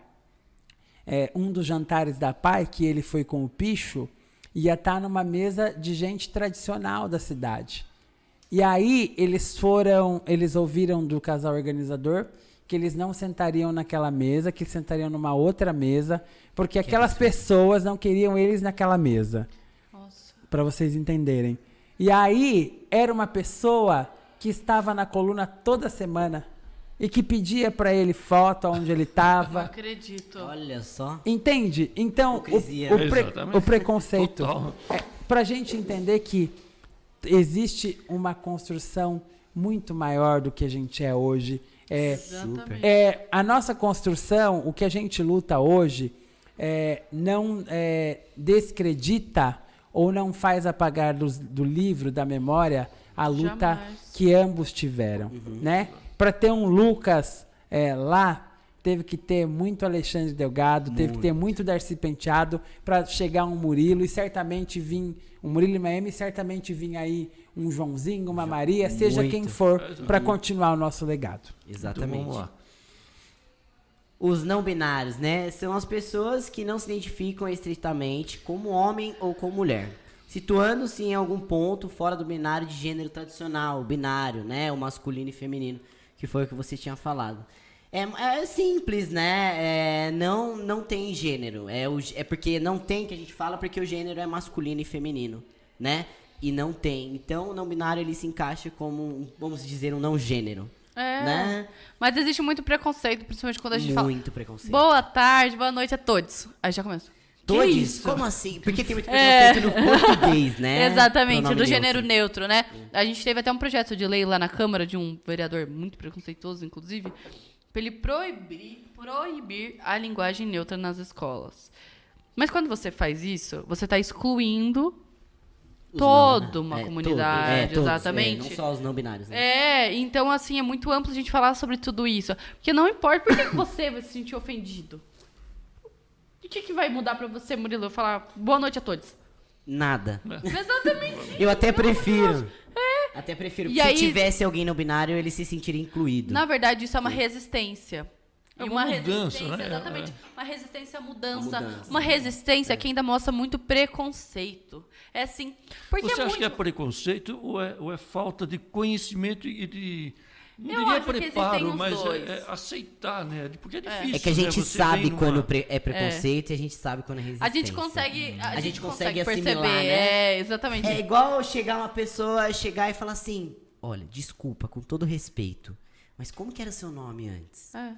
um dos jantares da PAI, que ele foi com o Picho, ia estar numa mesa de gente tradicional da cidade. E aí eles ouviram do casal organizador que eles não sentariam naquela mesa, que sentariam numa outra mesa, porque aquelas pessoas não queriam eles naquela mesa. Nossa. Para vocês entenderem. E aí era uma pessoa que estava na coluna toda semana e que pedia para ele foto onde ele Não estava. acredito. Olha só. Entende? Então, Hipocrisia. Exatamente. o preconceito. Total. Para a gente entender que existe uma construção muito maior do que a gente é hoje. Exatamente. A nossa construção, o que a gente luta hoje, não descredita ou não faz apagar do livro, da memória, a luta Jamais. que ambos tiveram, né? Para ter um Lucas lá, teve que ter muito Alexandre Delgado, teve que ter muito Darcy Penteado para chegar um Murilo, e certamente vir um Murilo e Maeme, e certamente vir aí um Joãozinho, uma Maria, seja Muito. quem for, para continuar o nosso legado. Exatamente. Então, vamos lá. Os não binários, né? São as pessoas que não se identificam estritamente como homem ou como mulher, situando-se em algum ponto fora do binário de gênero tradicional, o binário, né? O masculino e feminino, que foi o que você tinha falado. É simples, né? Não tem gênero. É porque não tem que a gente fala, porque o gênero é masculino e feminino, né? E não tem. Então, o não binário ele se encaixa como, vamos dizer, um não gênero. Né? Mas existe muito preconceito, principalmente quando a gente Muito fala preconceito. boa tarde, boa noite a todos. Aí já começa. Todos? Que isso? Como assim? Porque tem muito preconceito no português, né? Exatamente, Pronome do gênero neutro. neutro, né? A gente teve até um projeto de lei lá na Câmara, de um vereador muito preconceituoso, inclusive, para ele proibir a linguagem neutra nas escolas. Mas quando você faz isso, você está excluindo Os toda não, uma né? comunidade, Todos, exatamente. não só os não binários, né? Então, assim, é muito amplo a gente falar sobre tudo isso. Porque não importa por que você vai se sentir ofendido. O que vai mudar pra você, Murilo? Eu falar boa noite a todos. Nada. Exatamente. Eu até prefiro. Até prefiro. E Se aí- tivesse alguém no binário, ele se sentiria incluído. Na verdade, isso é uma resistência. É E uma mudança, resistência, né? exatamente. Uma resistência à mudança. A mudança. Uma resistência que ainda mostra muito preconceito. É assim. Porque Você é acha muito... que é preconceito ou é falta de conhecimento e de... Não Eu diria acho que existem preparo, os mas dois. aceitar, né? Porque é difícil. É que a né? gente Você sabe vem numa- quando é preconceito e a gente sabe quando é resistência. A gente consegue, a gente consegue assimilar, perceber. né? Exatamente. É igual chegar uma pessoa, chegar e falar assim, olha, desculpa, com todo respeito, mas como que era seu nome antes? É.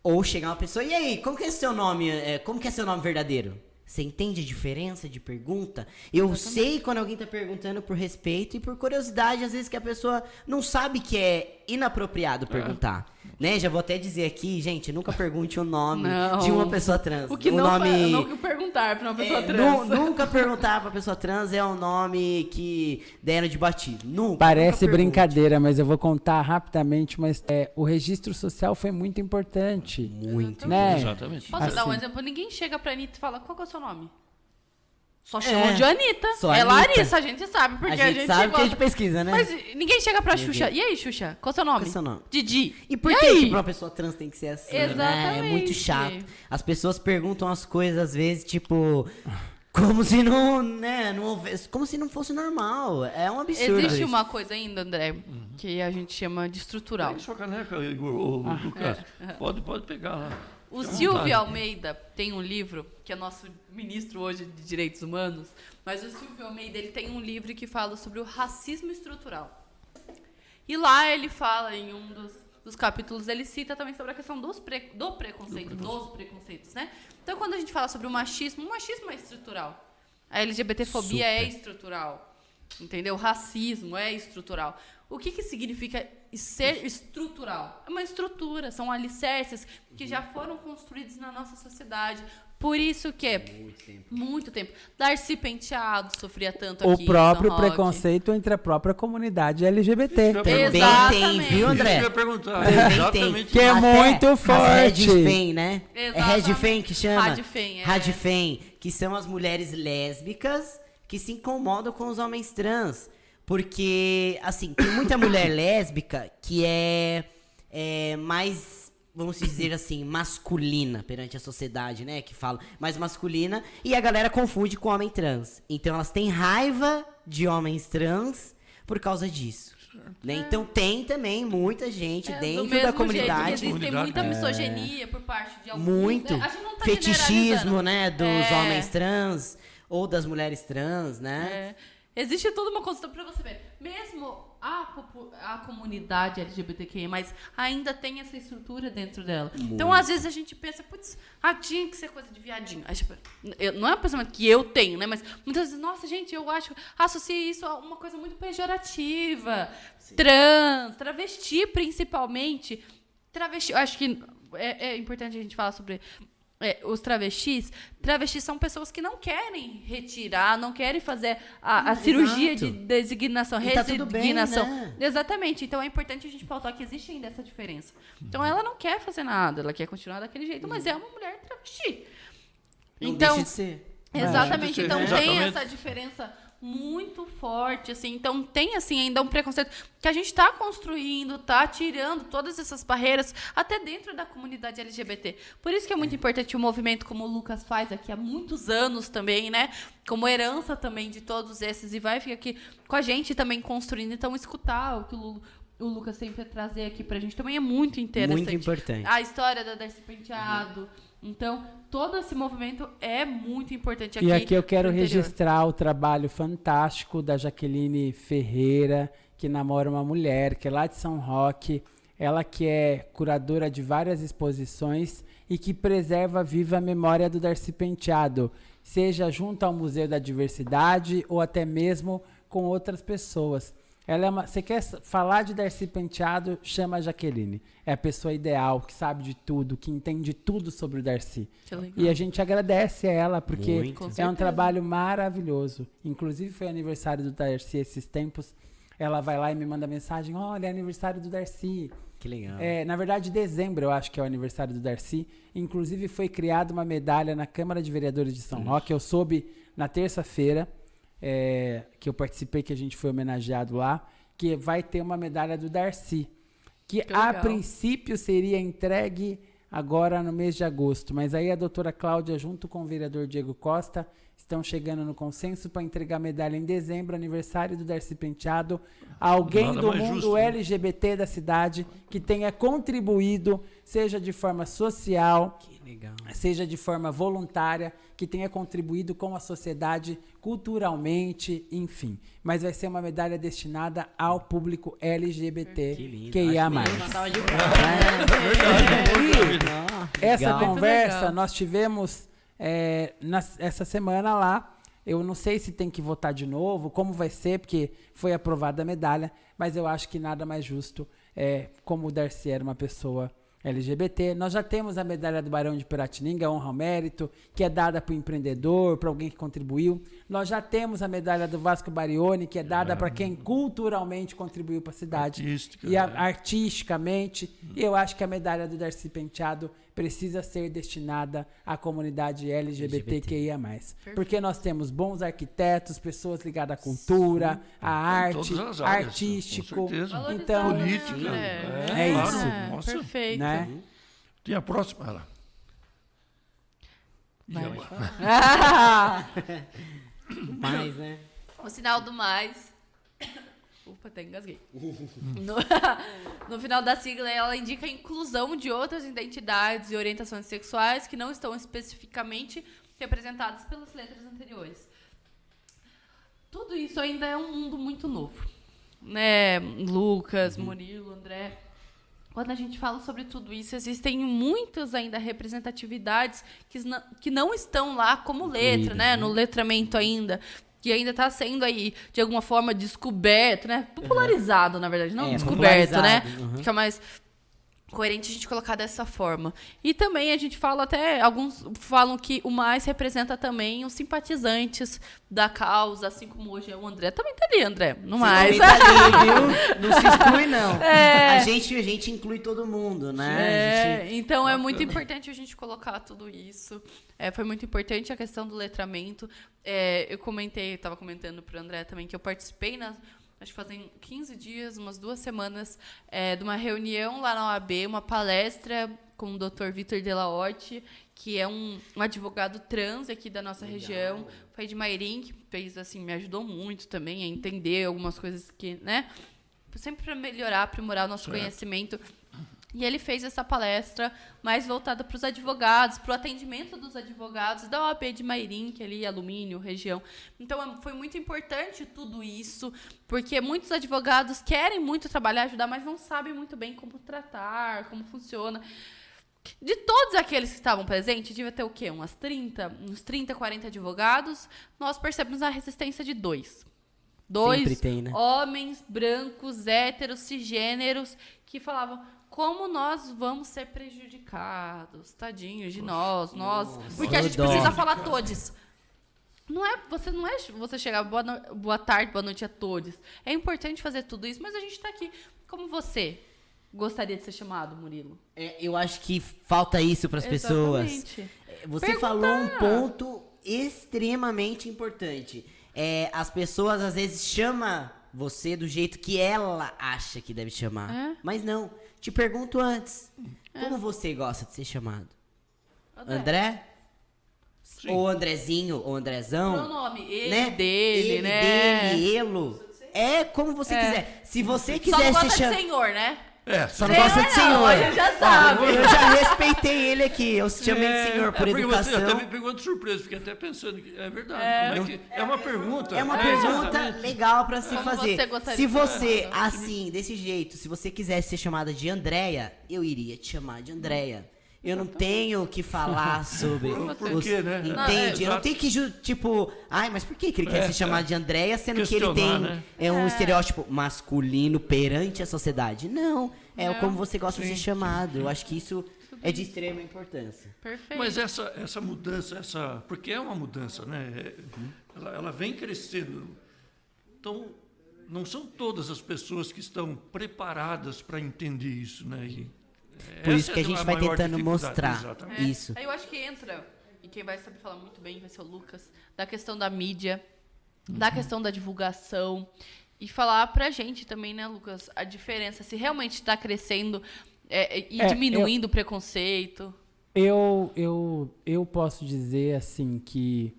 Ou chegar uma pessoa, e aí, como que é seu nome, como que é seu nome verdadeiro? Você entende a diferença de pergunta? Eu sei quando alguém tá perguntando por respeito e por curiosidade, às vezes que a pessoa não sabe que é inapropriado perguntar. Né? Já vou até dizer aqui, gente, nunca pergunte o nome Não. de uma pessoa trans. O que o não, nome... não que perguntar pra uma pessoa É, trans. nunca perguntar pra pessoa trans é um nome que deram de batismo. Nunca. Parece nunca pergunte. brincadeira, mas eu vou contar rapidamente, mas o registro social foi muito importante. Muito. Né? Exatamente. Posso dar um Assim. exemplo? Ninguém chega pra Anitta e fala, qual que é o seu nome? Só chamam É. de Anitta. Só É Anitta. Larissa, a gente sabe, porque A gente sabe porque a gosta. gente pesquisa, né? Mas ninguém chega pra Meu Xuxa. Deus. E aí, Xuxa? Qual é o seu nome? Qual é o seu nome? Didi. E por E que aí? que pra uma pessoa trans tem que ser assim, né? É Exatamente. muito chato. As pessoas perguntam as coisas, às vezes, tipo... Como se não, né, não houvesse... Como se não fosse normal. É um absurdo Existe isso. uma coisa ainda, André, que a gente chama de estrutural. Pega sua caneca, Igor, ou Lucas. Pode pegar lá. O Fica à Silvio vontade. Almeida tem um livro, que é nosso ministro hoje de Direitos Humanos, mas o Silvio Almeida ele tem um livro que fala sobre o racismo estrutural. E lá ele fala, em um dos capítulos, ele cita também sobre a questão dos preconceitos, né? Então, quando a gente fala sobre o machismo é estrutural. A LGBTfobia é estrutural. Entendeu? O racismo é estrutural. O que significa ser estrutural? É uma estrutura, são alicerces que já foram construídos na nossa sociedade. Por isso que muito tempo. Darcy Penteado sofria tanto aqui O próprio em São Roque. preconceito entre a própria comunidade LGBT. Também Também Exatamente. tem, viu, Isso que eu André? ia perguntar. Também Exatamente. Que é Até muito as forte. Redfem, né? Exatamente. É Redfem que chama? Radfem, é. Radfem, que são as mulheres lésbicas que se incomodam com os homens trans. Porque, assim, tem muita mulher lésbica que é mais, vamos dizer assim, masculina perante a sociedade, né? Que fala mais masculina. E a galera confunde com homem trans. Então elas têm raiva de homens trans por causa disso. Né? Então tem também muita gente É, do dentro mesmo da comunidade. jeito que existe Comunidade. muita misoginia por parte de alguns. Muito A gente não tá fetichismo, generalizando. né, dos É. homens trans ou das mulheres trans, né? É. Existe toda uma construção para você ver. Mesmo a comunidade LGBTQI+, ainda tem essa estrutura dentro dela. Muito. Então, às vezes, a gente pensa, putz, tinha que ser coisa de viadinho. Aí, tipo, não é um pensamento que eu tenho, né? Mas muitas vezes, nossa, gente, eu associo isso a uma coisa muito pejorativa. Sim. Trans, travesti, principalmente. Travesti, eu acho que é importante a gente falar sobre... os travestis são pessoas que não querem retirar, não querem fazer a cirurgia de designação, resignação. Tá bem, né? Exatamente. Então é importante a gente pautar que existe ainda essa diferença. Então ela não quer fazer nada, ela quer continuar daquele jeito, mas é uma mulher travesti. Não então, deixa de ser. Exatamente. Então tem Exatamente. essa diferença muito forte, assim. Então tem, assim, ainda um preconceito que a gente está construindo, está tirando todas essas barreiras até dentro da comunidade LGBT. Por isso que é muito importante o movimento como o Lucas faz aqui há muitos anos também, né? Como herança também de todos esses, e vai ficar aqui com a gente também construindo. Então, escutar o que o Lucas sempre trazer aqui pra gente também é muito interessante. Muito importante. A história da Darcy Penteado. Então, todo esse movimento é muito importante aqui. E aqui eu quero no interior. registrar o trabalho fantástico da Jaqueline Ferreira, que namora uma mulher, que é lá de São Roque. Ela que é curadora de várias exposições e que preserva viva a memória do Darcy Penteado, seja junto ao Museu da Diversidade ou até mesmo com outras pessoas. Você quer falar de Darcy Penteado, chama a Jaqueline. É a pessoa ideal, que sabe de tudo, que entende tudo sobre o Darcy. Que legal. E a gente agradece a ela, porque Muito. é um trabalho maravilhoso. Inclusive, foi aniversário do Darcy esses tempos. Ela vai lá e me manda mensagem, olha, é aniversário do Darcy. Que legal. Na verdade, dezembro, eu acho que é o aniversário do Darcy. Inclusive, foi criada uma medalha na Câmara de Vereadores de São Roque. Eu soube na terça-feira, que eu participei, que a gente foi homenageado lá, que vai ter uma medalha do Darcy, que a legal. princípio seria entregue agora no mês de agosto, mas aí a doutora Cláudia, junto com o vereador Diego Costa, estão chegando no consenso para entregar a medalha em dezembro, aniversário do Darcy Penteado, a alguém Nada do mais mundo justo, né? LGBT da cidade que tenha contribuído, seja de forma social, Que legal. seja de forma voluntária, que tenha contribuído com a sociedade culturalmente, enfim. Mas vai ser uma medalha destinada ao público LGBT Que lindo. que ia mais. Uma salva de Essa Legal. conversa legal. nós tivemos essa semana lá. Eu não sei se tem que votar de novo, como vai ser, porque foi aprovada a medalha, mas eu acho que nada mais justo, como o Darcy era uma pessoa LGBT. Nós já temos a medalha do Barão de Piratininga, honra ao mérito, que é dada para o empreendedor, para alguém que contribuiu. Nós já temos a medalha do Vasco Barione, que é dada para quem culturalmente contribuiu para a cidade. Artística, E né? artisticamente. E eu acho que a medalha do Darcy Penteado precisa ser destinada à comunidade LGBTQIA+. Porque nós temos bons arquitetos, pessoas ligadas à cultura, à arte, todas as áreas, artístico. com certeza. Valorizar, Então, Política, né? é claro, isso. nossa. Perfeito. né? Tem a próxima, ela. Vai, Jabá. pode falar. Mais, né? O sinal do mais. Opa, até engasguei. No final da sigla, ela indica a inclusão de outras identidades e orientações sexuais que não estão especificamente representadas pelas letras anteriores. Tudo isso ainda é um mundo muito novo, né? Lucas, Murilo, André. Quando a gente fala sobre tudo isso, existem muitas ainda representatividades que não estão lá como letra, né? No letramento ainda. Que ainda está sendo aí, de alguma forma, descoberto, né? Popularizado, na verdade. Não descoberto, né? popularizado, Fica mais coerente a gente colocar dessa forma. E também a gente fala até, alguns falam que o mais representa também os simpatizantes da causa, assim como hoje é o André. Também tá ali, André, no mais. Tá ali, viu? Não se exclui, não. É. A gente inclui todo mundo, né? A gente... Então é muito importante a gente colocar tudo isso. Foi muito importante a questão do letramento. Eu estava comentando para o André também, que eu participei acho que fazem 15 dias, umas 2 semanas, de uma reunião lá na OAB, uma palestra com o Dr. Vitor Delaorte, que é um advogado trans aqui da nossa região, foi de Mairim, que fez, assim, me ajudou muito também a entender algumas coisas que, né, sempre para melhorar, aprimorar o nosso conhecimento. E ele fez essa palestra mais voltada para os advogados, para o atendimento dos advogados da OAB de Mairim, que é ali, Alumínio, região. Então, foi muito importante tudo isso, porque muitos advogados querem muito trabalhar, ajudar, mas não sabem muito bem como tratar, como funciona. De todos aqueles que estavam presentes, devia ter o quê? Uns 30, 40 advogados. Nós percebemos a resistência de 2. Sempre tem, né? Homens brancos, héteros, cisgêneros, que falavam: como nós vamos ser prejudicados? Tadinhos de nós. Porque a gente precisa falar todos. Não é você chegar, boa tarde, boa noite a todos. É importante fazer tudo isso, mas a gente está aqui. Como você gostaria de ser chamado, Murilo? Eu acho que falta isso para as pessoas. Você falou um ponto extremamente importante. As pessoas às vezes chamam você do jeito que ela acha que deve chamar. Mas não. Te pergunto antes. Como você gosta de ser chamado? André? Sim. Ou Andrezinho, ou Andrezão? Meu nome, ele, né? dele, né? Dele, elo. É como você quiser. Se você Só quiser não ser gosta de chamado... senhor, né? Só não gosta de senhor. Olha, já sabe. Eu já respeitei ele aqui. Eu chamei de senhor por porque educação. Você até me pegou de surpresa, fiquei até pensando que é verdade. Como é que, é uma pergunta. É uma pergunta exatamente. legal pra se Como fazer. você gostaria Se de você, ser assim, desse jeito, se você quisesse ser chamada de Andréia, eu iria te chamar de Andréia. Eu não tenho que falar sobre Por quê, né? Entende? Eu não Exato. tenho que, tipo... Ai, mas por que ele quer ser chamado de Andréia, sendo que ele Questionar, tem né? um estereótipo masculino perante a sociedade? Não. Como você gosta de ser chamado. Eu acho que isso é de extrema importância. Perfeito. Mas essa mudança, porque é uma mudança, né? Ela vem crescendo. Então, não são todas as pessoas que estão preparadas para entender isso, né? Por isso essa que a é gente vai maior tentando dificuldade, mostrar exatamente. isso. Aí eu acho que entra, e quem vai saber falar muito bem vai ser o Lucas, da questão da mídia, da questão da divulgação, e falar pra gente também, né, Lucas, a diferença, se realmente está crescendo e diminuindo o preconceito. Eu posso dizer, assim, que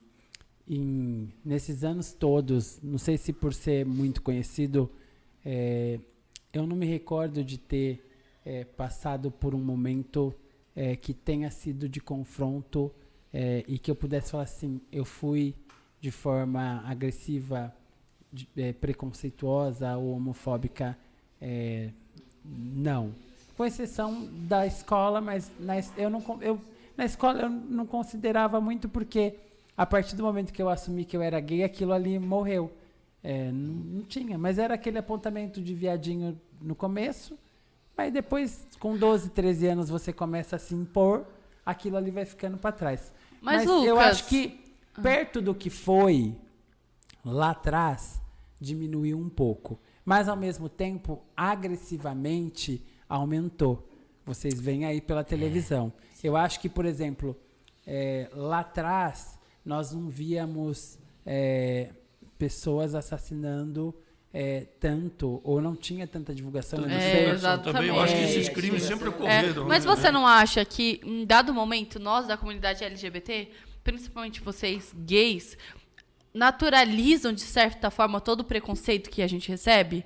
nesses anos todos, não sei se por ser muito conhecido, eu não me recordo de ter passado por um momento que tenha sido de confronto e que eu pudesse falar assim, eu fui de forma agressiva, preconceituosa ou homofóbica, não. Com exceção da escola, mas na escola eu não considerava muito, porque a partir do momento que eu assumi que eu era gay, aquilo ali morreu. Não tinha, mas era aquele apontamento de viadinho no começo, mas depois, com 12, 13 anos, você começa a se impor, aquilo ali vai ficando para trás. Mas Lucas, eu acho que, perto do que foi lá atrás, diminuiu um pouco. Mas, ao mesmo tempo, agressivamente aumentou. Vocês veem aí pela televisão. Eu acho que, por exemplo, lá atrás, nós não víamos pessoas assassinando tanto, ou não tinha tanta divulgação. Eu não sei. Exatamente. Também, eu acho que esses crimes sempre ocorreram. Mas né? você não acha que, em dado momento, nós da comunidade LGBT, principalmente vocês gays, naturalizam, de certa forma, todo o preconceito que a gente recebe?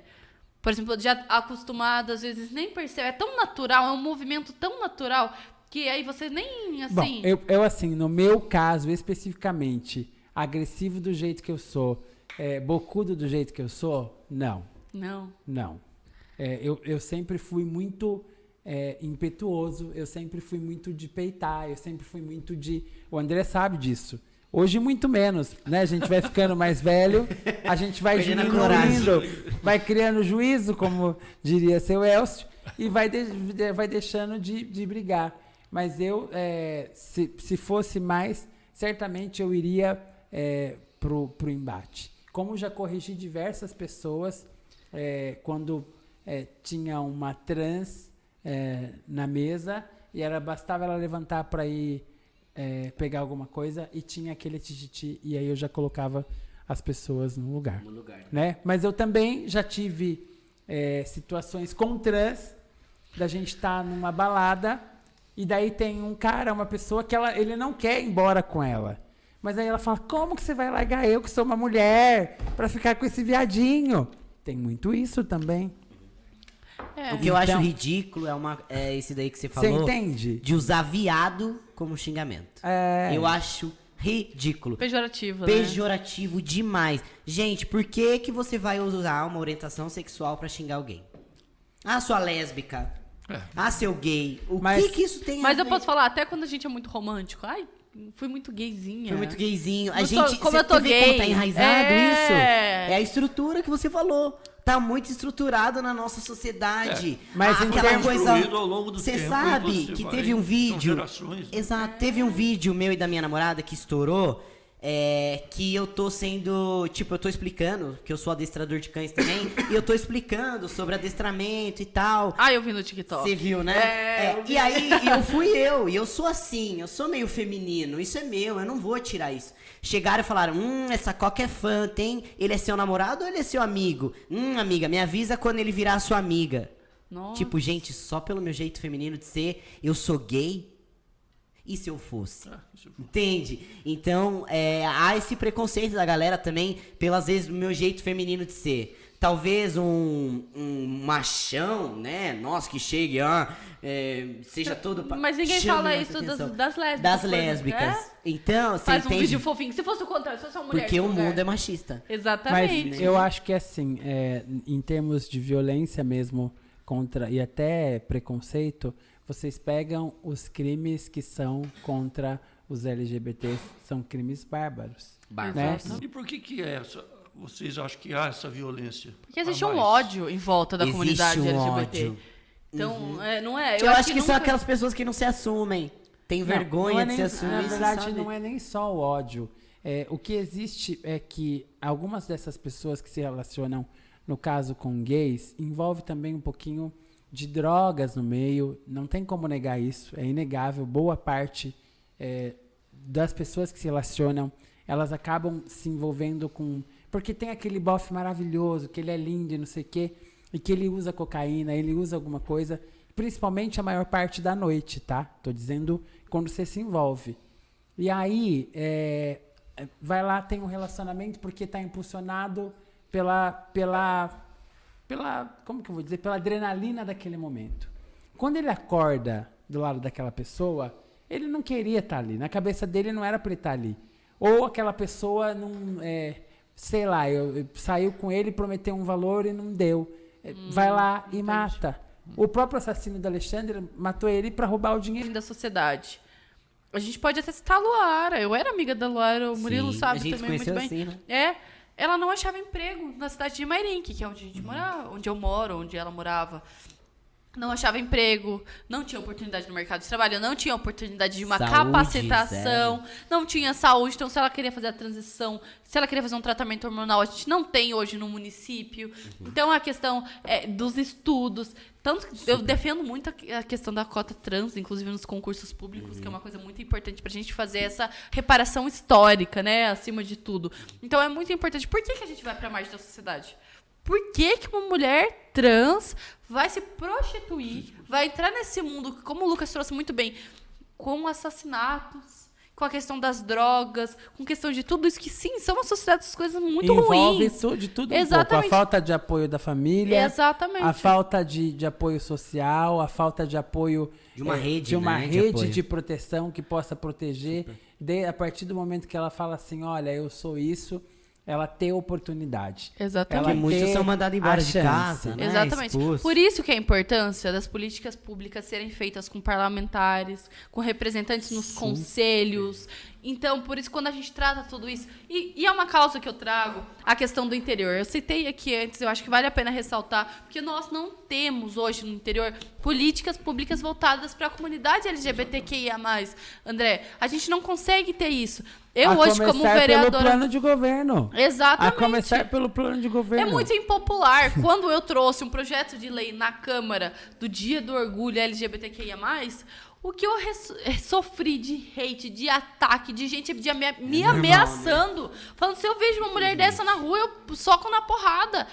Por exemplo, já acostumado, às vezes nem percebe. É tão natural, é um movimento tão natural, que aí você nem, assim... Bom, eu assim, no meu caso, especificamente, agressivo do jeito que eu sou, bocudo do jeito que eu sou, não. Não. Eu sempre fui muito impetuoso, eu sempre fui muito de peitar, eu sempre fui muito de... O André sabe disso. Hoje, muito menos, né? A gente vai ficando mais velho, a gente vai diminuindo, vai criando juízo, como diria seu Elcio, e vai deixando de brigar. Mas eu, se fosse mais, certamente eu iria pro embate. Como já corrigi diversas pessoas, quando tinha uma trans na mesa, e bastava ela levantar para ir pegar alguma coisa, e tinha aquele tititi, e aí eu já colocava as pessoas no lugar. Né? Mas eu também já tive situações com trans, da gente estar numa balada, e daí tem um cara, uma pessoa, que ele não quer ir embora com ela. Mas aí ela fala, como que você vai largar eu, que sou uma mulher, pra ficar com esse viadinho? Tem muito isso também. O que eu acho Então- ridículo é esse daí que você Você falou. entende? De usar viado como xingamento. Eu acho ridículo. Pejorativo, né? Pejorativo demais. Gente, por que que você vai usar uma orientação sexual pra xingar alguém? Ah, sua lésbica. Seu gay. O que isso tem a Mas eu ver? posso falar, até quando a gente é muito romântico, fui muito gayzinha. Foi muito gayzinho. Como eu tô você vê como tá gay. enraizado É. isso? É a estrutura que você falou. Tá muito estruturado na nossa sociedade. Mas em aquela termos- coisa. Construído ao longo do Você tempo, sabe e você que vai- teve um são vídeo. gerações. Exato. Teve um vídeo meu e da minha namorada que estourou. Que eu tô sendo. Tipo, eu tô explicando, que eu sou adestrador de cães também. E eu tô explicando sobre adestramento e tal. Eu vi no TikTok. Você viu, né? E aí, e eu sou assim, eu sou meio feminino, isso é meu, eu não vou tirar isso. Chegaram e falaram, essa Coca é fã, tem? Ele é seu namorado ou ele é seu amigo? Amiga, me avisa quando ele virar sua amiga. Nossa. Tipo, gente, só pelo meu jeito feminino de ser, eu sou gay? E se eu fosse? Entende? Então, há esse preconceito da galera também, pelas vezes, do meu jeito feminino de ser. Talvez um machão, né? Nossa, que chegue, seja todo... Mas ninguém chame fala nossa isso atenção. das lésbicas. Das por exemplo, lésbicas. é? Então, você Faz um entende? vídeo fofinho. Se fosse o contrário, se fosse uma mulher. Porque no o lugar. mundo é machista. Exatamente. Mas eu acho que assim, em termos de violência mesmo contra e até preconceito, vocês pegam os crimes que são contra os LGBTs, são crimes bárbaros. Né? Exato. E por que é essa? Vocês acham que há essa violência? Porque existe a um mais? ódio em volta da Existe comunidade um LGBT. ódio. Então, não é? Eu acho que são nunca- aquelas pessoas que não se assumem. Tem vergonha não é de se nem- assumir. Na você verdade, sabe? não é nem só o ódio. O que existe é que algumas dessas pessoas que se relacionam, no caso com gays, envolve também um pouquinho de drogas no meio. Não tem como negar isso. É inegável. Boa parte das pessoas que se relacionam, elas acabam se envolvendo com... Porque tem aquele bofe maravilhoso, que ele é lindo e não sei o quê, e que ele usa cocaína, ele usa alguma coisa, principalmente a maior parte da noite, tá? Tô dizendo quando você se envolve. E aí, vai lá, tem um relacionamento porque tá impulsionado como que eu vou dizer? Pela adrenalina daquele momento. Quando ele acorda do lado daquela pessoa, ele não queria estar ali. Na cabeça dele não era para ele estar ali. Ou aquela pessoa não... sei lá, saiu com ele, prometeu um valor e não deu. Vai lá e mata. O próprio assassino do Alexandre matou ele para roubar o dinheiro. da sociedade. A gente pode até citar a Luara. Eu era amiga da Luara, o Murilo Sim, sabe a gente também muito conheceu bem. assim, né? Ela não achava emprego na cidade de Mairinque, que é onde a gente morava, onde eu moro, onde ela morava. Não achava emprego, não tinha oportunidade no mercado de trabalho, não tinha oportunidade de uma Saúde, capacitação, zero. não tinha saúde. Então, se ela queria fazer a transição, se ela queria fazer um tratamento hormonal, a gente não tem hoje no município. Então, a questão dos estudos. Tanto que eu defendo muito a questão da cota trans, inclusive nos concursos públicos, que é uma coisa muito importante pra gente fazer essa reparação histórica, né? Acima de tudo. Então, é muito importante. Por que a gente vai pra margem da sociedade? Por que uma mulher trans vai se prostituir, vai entrar nesse mundo, como o Lucas trouxe muito bem, com assassinatos, com a questão das drogas, com questão de tudo isso, que sim, são uma sociedade de coisas muito Envolve ruins. de tudo um pouco. Exatamente. A falta de apoio da família, Exatamente. a falta de apoio social, a falta de apoio De uma rede, de uma né, de rede apoio. de proteção que possa proteger. A partir do momento que ela fala assim, olha, eu sou isso, ela ter oportunidade. Exatamente. Ela Porque muitos ter são mandados embora a de chance. casa, né? Exatamente. Expulso. Por isso que a importância das políticas públicas serem feitas com parlamentares, com representantes nos conselhos. Então, por isso, quando a gente trata tudo isso... E é uma causa que eu trago, a questão do interior. Eu citei aqui antes, eu acho que vale a pena ressaltar, porque nós não temos hoje no interior políticas públicas voltadas para a comunidade LGBTQIA+. André, a gente não consegue ter isso. Eu hoje, como pelo vereadora... plano de governo. Exatamente. A começar pelo plano de governo. É muito impopular. Quando eu trouxe um projeto de lei na Câmara do Dia do Orgulho LGBTQIA+, o que eu sofri de hate, de ataque, de gente me ameaçando. Falando, se eu vejo uma mulher dessa na rua, eu soco na porrada.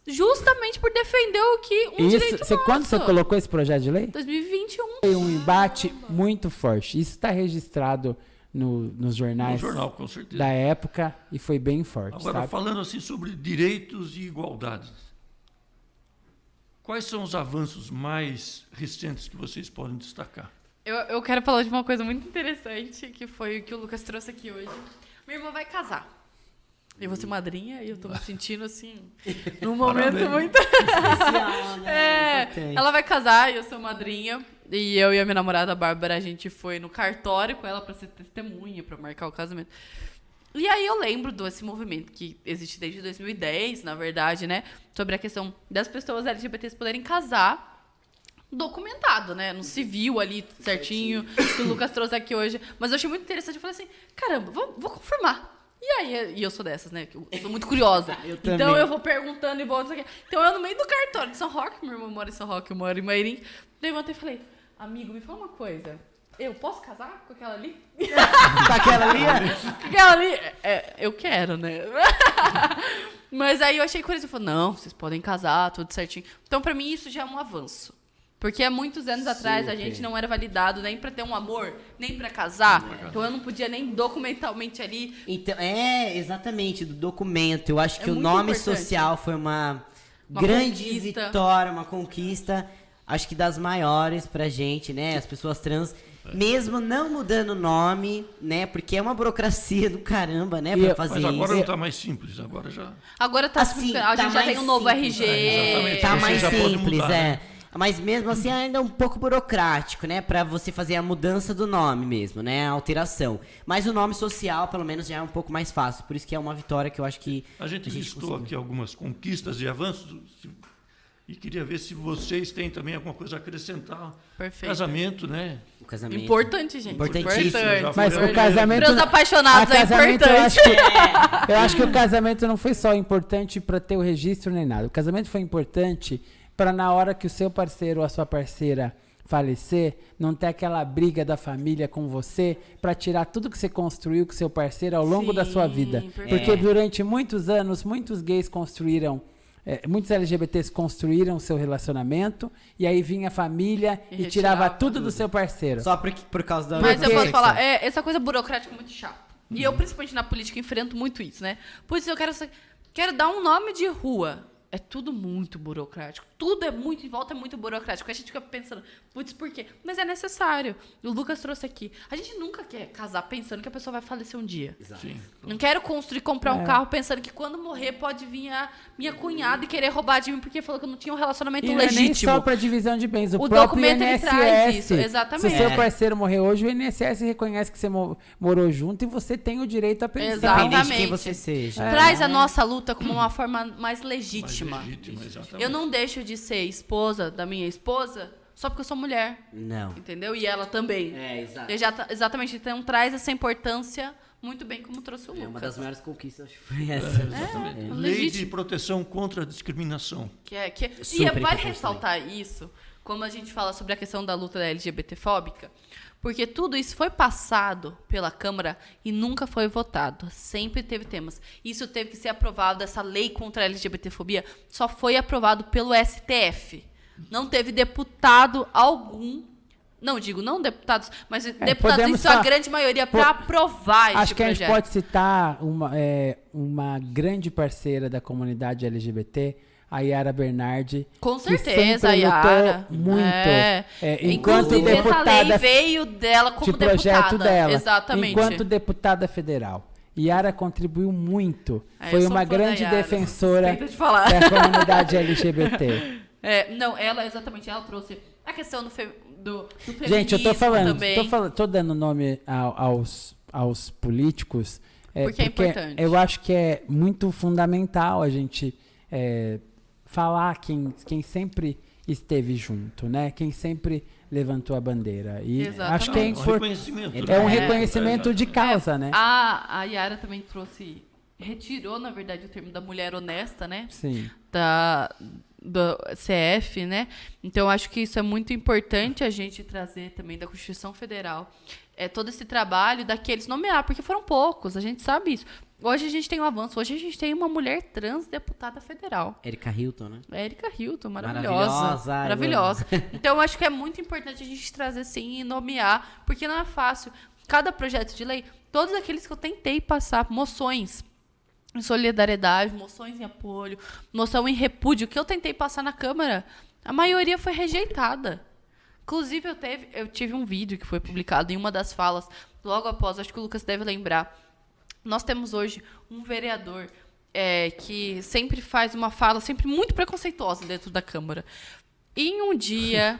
Justamente por defender o que direito nosso. Quando você colocou esse projeto de lei? 2021. Foi um embate muito forte. Isso está registrado nos jornais No jornal, com certeza. da época e foi bem forte, Agora, sabe? falando assim sobre direitos e igualdades. quais são os avanços mais recentes que vocês podem destacar? Eu quero falar de uma coisa muito interessante, que foi o que o Lucas trouxe aqui hoje. Minha irmã vai casar. Eu vou ser madrinha e eu tô me sentindo assim, num momento Parabéns. muito... Especial, né? Importante. Ela vai casar e eu sou madrinha. E eu e a minha namorada, a Bárbara, a gente foi no cartório com ela pra ser testemunha, pra marcar o casamento. E aí eu lembro desse movimento que existe desde 2010, na verdade, né? Sobre a questão das pessoas LGBTs poderem casar documentado, né? No civil ali, tudo certinho, que o Lucas trouxe aqui hoje. Mas eu achei muito interessante. Eu falei assim, caramba, vou confirmar. E aí, e eu sou dessas, né? Eu sou muito curiosa. Então também. eu vou perguntando e vou... Então eu no meio do cartório de São Roque, minha irmã mora em São Roque, eu moro em Mairim. Levantei e falei, amigo, me fala uma coisa. Eu posso casar com aquela ali? Com aquela ali? Com aquela ali? Eu quero, né? Mas aí eu achei curioso. Eu falei, não, vocês podem casar, tudo certinho. Então, pra mim, isso já é um avanço. Porque há muitos anos atrás a gente não era validado nem pra ter um amor, nem pra casar. Então eu não podia nem documentalmente ali. Então, exatamente, do documento. Eu acho que o muito nome importante. social foi uma Uma grande conquista. vitória, uma conquista, acho que das maiores pra gente, né? As pessoas trans, mesmo não mudando o nome, né? Porque é uma burocracia do caramba, né? Pra fazer Mas agora não isso. está mais simples, agora já... Agora tá Assim, a tá gente já tem mais um novo simples, RG. exatamente. Tá Você mais já pode simples, mudar, né? Mas mesmo assim ainda é um pouco burocrático, né? Pra você fazer a mudança do nome mesmo, né? A alteração. Mas o nome social, pelo menos, já é um pouco mais fácil. Por isso que é uma vitória que eu acho que A gente listou conseguiu. aqui algumas conquistas e avanços e queria ver se vocês têm também alguma coisa a acrescentar. Perfeito. Casamento, né? O casamento. Importante, gente. Importantíssimo, já Mas foi o casamento... Para os apaixonados é casamento, importante. eu acho que o casamento não foi só importante para ter o registro nem nada. O casamento foi importante para na hora que o seu parceiro ou a sua parceira falecer, não ter aquela briga da família com você para tirar tudo que você construiu com seu parceiro ao longo da sua vida. Perfeito. Porque durante muitos anos, muitos gays construíram, muitos LGBTs construíram seu relacionamento e aí vinha a família e tirava retirava tudo do seu parceiro. Só por causa da... Mas eu posso Porque- falar, essa coisa burocrática é muito chata. E eu, principalmente na política, enfrento muito isso, né? Por isso eu quero dar um nome de rua. É tudo muito burocrático. Tudo é muito, em volta é muito burocrático. A gente fica pensando, putz, por quê? Mas é necessário. O Lucas trouxe aqui. A gente nunca quer casar pensando que a pessoa vai falecer um dia. Sim. Não quero construir, comprar um carro pensando que quando morrer pode vir a minha cunhada e querer roubar de mim porque falou que eu não tinha um relacionamento E não é nem legítimo. só para divisão de bens, o O próprio documento, ele INSS. traz isso, exatamente. Se seu parceiro morrer hoje, o INSS reconhece que você morou junto e você tem o direito à pensão. Exatamente. Independente de quem você seja. Traz a nossa luta como uma forma mais legítima. Mais legítima, exatamente. Eu não deixo de ser esposa da minha esposa só porque eu sou mulher, Não. entendeu? E ela também. Exato. Exatamente. Então traz essa importância muito bem como trouxe o Lucas. Uma das maiores conquistas, acho que foi essa. Exatamente. Lei de legítimo. proteção contra a discriminação. E Super vale importante ressaltar isso, quando a gente fala sobre a questão da luta da LGBTfóbica, porque tudo isso foi passado pela Câmara e nunca foi votado. Sempre teve temas. Isso teve que ser aprovado, essa lei contra a LGBTfobia só foi aprovado pelo STF. Não teve deputado algum, não digo não deputados, mas deputados em podemos sua falar- grande maioria para aprovar este Acho que a gente projeto. pode citar uma grande parceira da comunidade LGBT, a Yara Bernardi. Com que certeza, a sempre Yara. lutou muito. Enquanto Inclusive, essa lei deputada veio dela como de projeto deputada. dela, Exatamente. enquanto deputada federal. Yara contribuiu muito. É, eu Foi sou uma fã da grande Yara, suspeita suspeita de falar. da comunidade LGBT. Não, ela trouxe a questão do feminismo Gente, eu tô também. tô dando nome aos políticos, Porque é importante. eu acho que é muito fundamental a gente falar quem sempre esteve junto, né? Quem sempre levantou a bandeira. E Exatamente. acho que é Um importante. reconhecimento. É um né? reconhecimento de causa, né? A Yara também retirou, na verdade, o termo da mulher honesta, né? Sim. Do CF, né? Então, acho que isso é muito importante a gente trazer também da Constituição Federal. Todo esse trabalho daqueles nomear, porque foram poucos, a gente sabe isso. Hoje a gente tem um avanço, hoje a gente tem uma mulher trans deputada federal. Erika Hilton, né? Erika Hilton, Maravilhosa, maravilhosa. Então, eu acho que é muito importante a gente trazer, sim, e nomear, porque não é fácil. Cada projeto de lei, todos aqueles que eu tentei passar, moções em solidariedade, moções em apoio, moção em repúdio, que eu tentei passar na Câmara, A maioria foi rejeitada. Inclusive, eu tive um vídeo que foi publicado em uma das falas, logo após, acho que o Lucas deve lembrar. Nós temos hoje um vereador que sempre faz uma fala sempre muito preconceituosa dentro da Câmara. E em um dia,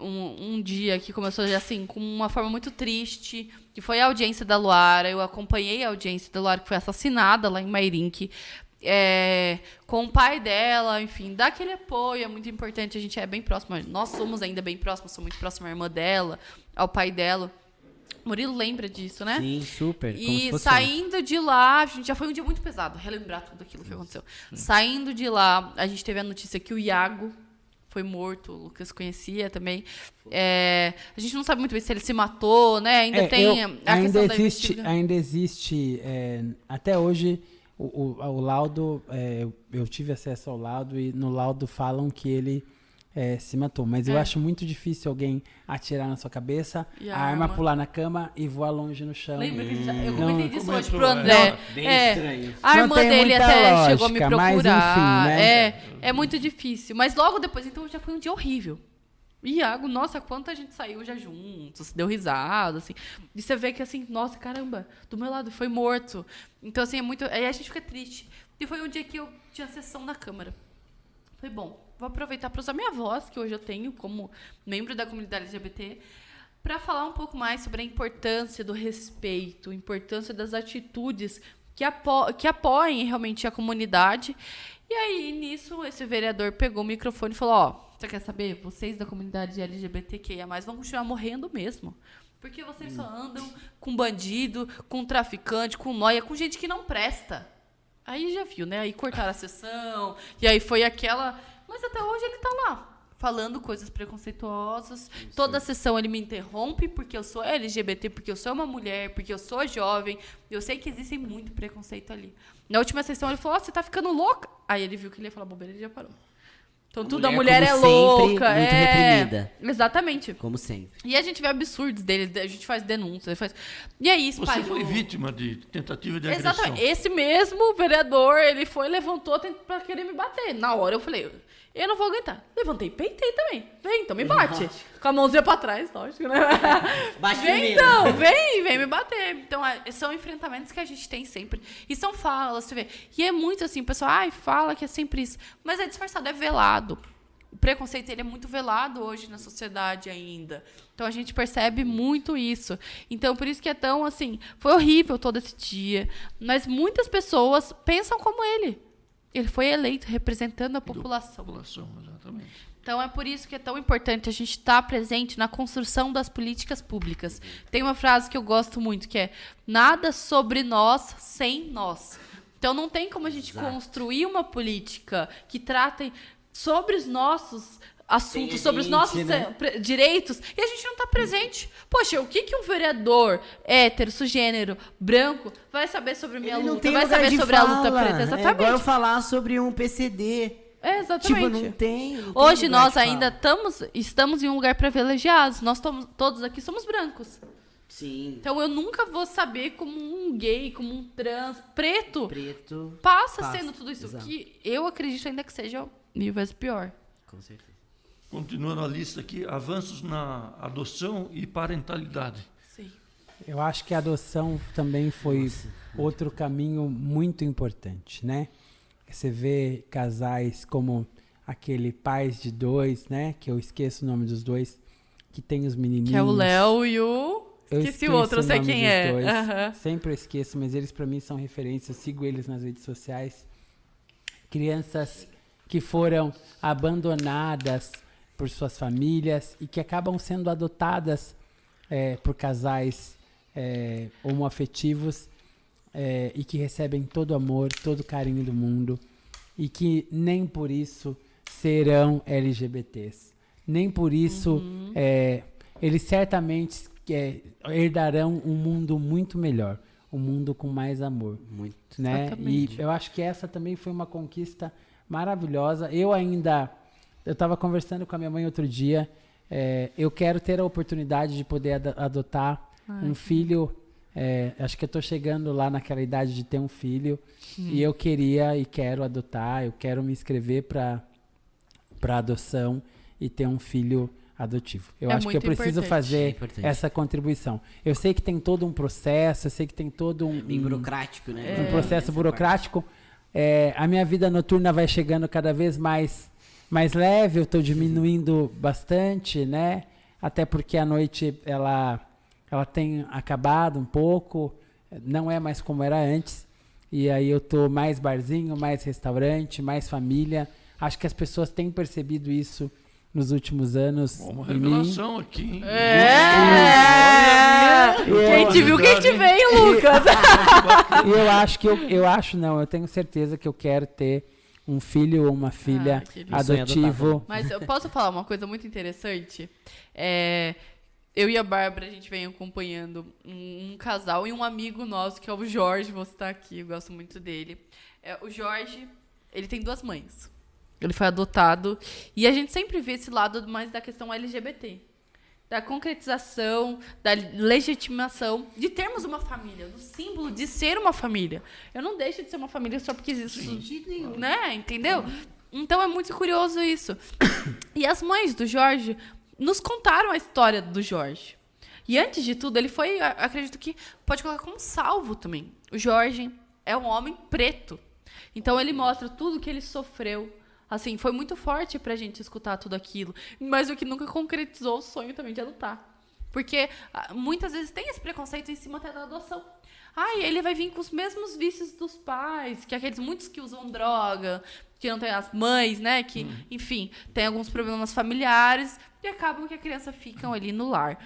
um dia que começou assim, com uma forma muito triste, que foi a audiência da Luara. Eu acompanhei a audiência da Luara, que foi assassinada lá em Mairinque. Com o pai dela, enfim, dá aquele apoio, é muito importante, a gente é bem próximo, nós somos ainda bem próximos, sou muito próxima à irmã dela, ao pai dela. Murilo lembra disso, né? Sim, super. E saindo de lá, a gente já foi um dia muito pesado, relembrar tudo aquilo que aconteceu. Saindo de lá, a gente teve a notícia que o Iago foi morto, o Lucas conhecia também. A gente não sabe muito bem se ele se matou, né? Ainda tem a questão da investigação. Ainda existe, até hoje, o laudo, eu tive acesso ao laudo e no laudo falam que ele se matou. Mas eu acho muito difícil alguém atirar na sua cabeça, a arma pular na cama e voar longe no chão. Lembra que eu comentei disso hoje pro André. Bem estranho. A irmã dele até lógica, chegou a me procurar. mas enfim, né? É muito difícil. Mas logo depois, então, já foi um dia horrível. Iago, nossa, quanta gente saiu já juntos, deu risada, assim. E você vê que, assim, nossa, caramba, do meu lado foi morto. Então, assim, é muito... Aí a gente fica triste. E foi um dia que eu tinha sessão na Câmara. Foi bom. Vou aproveitar para usar minha voz, que hoje eu tenho como membro da comunidade LGBT, para falar um pouco mais sobre a importância do respeito, a importância das atitudes que apoiem realmente a comunidade. E aí, nisso, esse vereador pegou o microfone e falou, você quer saber? Vocês da comunidade LGBTQIA+, vão continuar morrendo mesmo. Porque vocês só andam com bandido, com traficante, com nóia, com gente que não presta. Aí já viu, né? Aí cortaram a sessão, e aí foi aquela... Mas até hoje ele tá lá, falando coisas preconceituosas. Toda a sessão ele me interrompe porque eu sou LGBT, porque eu sou uma mulher, porque eu sou jovem. Eu sei que existe muito preconceito ali. Na última sessão ele falou, você tá ficando louca? Aí ele viu que ele ia falar bobeira e ele já parou. Então tudo, a mulher é louca. Muito reprimida. Exatamente. Como sempre. E a gente vê absurdos dele, a gente faz denúncias. E aí, espalhou. Você foi vítima de tentativa de agressão. Exatamente. Esse mesmo vereador, ele foi, levantou pra querer me bater. Na hora eu falei, eu não vou aguentar. Levantei e peitei também. Vem, então me bate. Com a mãozinha pra trás, lógico, né? Bate vem primeiro. então, vem me bater. Então, são enfrentamentos que a gente tem sempre. E são falas, você vê. E é muito assim, o pessoal, fala que é sempre isso. Mas é disfarçado, é velado. O preconceito, ele é muito velado hoje na sociedade ainda. Então, a gente percebe muito isso. Então, por isso que é tão, assim, foi horrível todo esse dia. Mas muitas pessoas pensam como ele. Ele foi eleito representando a população. Exatamente. Então, é por isso que é tão importante a gente estar presente na construção das políticas públicas. Tem uma frase que eu gosto muito, que é nada sobre nós sem nós. Então, não tem como a gente construir uma política que trate sobre os nossos assuntos, sobre os nossos direitos, e a gente não está presente. Poxa, o que um vereador hétero, cisgênero, branco, vai saber sobre minha luta? Vai saber sobre a luta preta? Exatamente. É igual eu falar sobre um PCD. Exatamente. Tipo, não tem Hoje nós ainda estamos em um lugar privilegiado. Nós todos aqui somos brancos. Sim. Então eu nunca vou saber como um gay, como um trans, preto passa sendo tudo isso. Exato. Que eu acredito ainda que seja mil vezes pior. Com certeza. Continuando a lista aqui, avanços na adoção e parentalidade. Sim. Eu acho que a adoção também foi outro caminho muito importante, né? Você vê casais como aquele Pais de Dois, né? Que eu esqueço o nome dos dois, que tem os menininhos. Que é o Léo e o... Esqueci o outro, eu sei quem é. Uhum. Sempre eu esqueço, mas eles para mim são referência. Eu sigo eles nas redes sociais. Crianças que foram abandonadas por suas famílias e que acabam sendo adotadas por casais homoafetivos e que recebem todo o amor, todo o carinho do mundo e que nem por isso serão LGBTs. Nem por isso eles certamente herdarão um mundo muito melhor, um mundo com mais amor. Muito. Né? Exatamente. E eu acho que essa também foi uma conquista maravilhosa. Eu estava conversando com a minha mãe outro dia, eu quero ter a oportunidade de poder adotar um filho, acho que eu estou chegando lá naquela idade de ter um filho, e eu queria e quero adotar, eu quero me inscrever para para adoção e ter um filho adotivo. Eu É acho que eu muito preciso importante. É fazer importante. essa contribuição. Eu sei que tem todo um processo, eu sei que tem todo Bem burocrático, né? um processo burocrático. A minha vida noturna vai chegando cada vez mais leve, eu estou diminuindo bastante, né? Até porque a noite ela tem acabado um pouco, não é mais como era antes. E aí eu tô mais barzinho, mais restaurante, mais família. Acho que as pessoas têm percebido isso nos últimos anos. Uma em mim. revelação aqui, hein? Quem te viu, quem te veio, Lucas. E eu acho não, eu tenho certeza que eu quero ter um filho ou uma filha que lindo. adotivo. Mas eu posso falar uma coisa muito interessante? Eu e a Bárbara, a gente vem acompanhando um casal e um amigo nosso, que é o Jorge, você está aqui, eu gosto muito dele. O Jorge, ele tem 2 mães. Ele foi adotado. E a gente sempre vê esse lado mais da questão LGBT. Da concretização, da legitimação de termos uma família, do símbolo de ser uma família. Eu não deixo de ser uma família só porque existe, né? Entendeu? Então é muito curioso isso. E as mães do Jorge nos contaram a história do Jorge. E antes de tudo, ele foi, acredito que pode colocar como salvo também. O Jorge é um homem preto. Então ele mostra tudo que ele sofreu. Assim, foi muito forte pra gente escutar tudo aquilo. Mas o que nunca concretizou o sonho também de adotar. Porque muitas vezes tem esse preconceito em cima até da adoção. Ele vai vir com os mesmos vícios dos pais, que aqueles muitos que usam droga, que não tem as mães, né? Que, enfim, tem alguns problemas familiares e acabam que a criança fica ali no lar.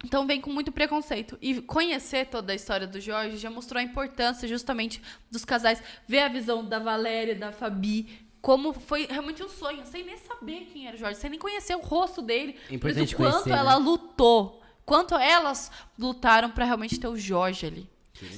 Então vem com muito preconceito. E conhecer toda a história do Jorge já mostrou a importância justamente dos casais. Ver a visão da Valéria, da Fabi, como foi realmente um sonho, sem nem saber quem era o Jorge, sem nem conhecer o rosto dele. É importante mas o quanto conhecer, ela né? lutou, quanto elas lutaram para realmente ter o Jorge ali.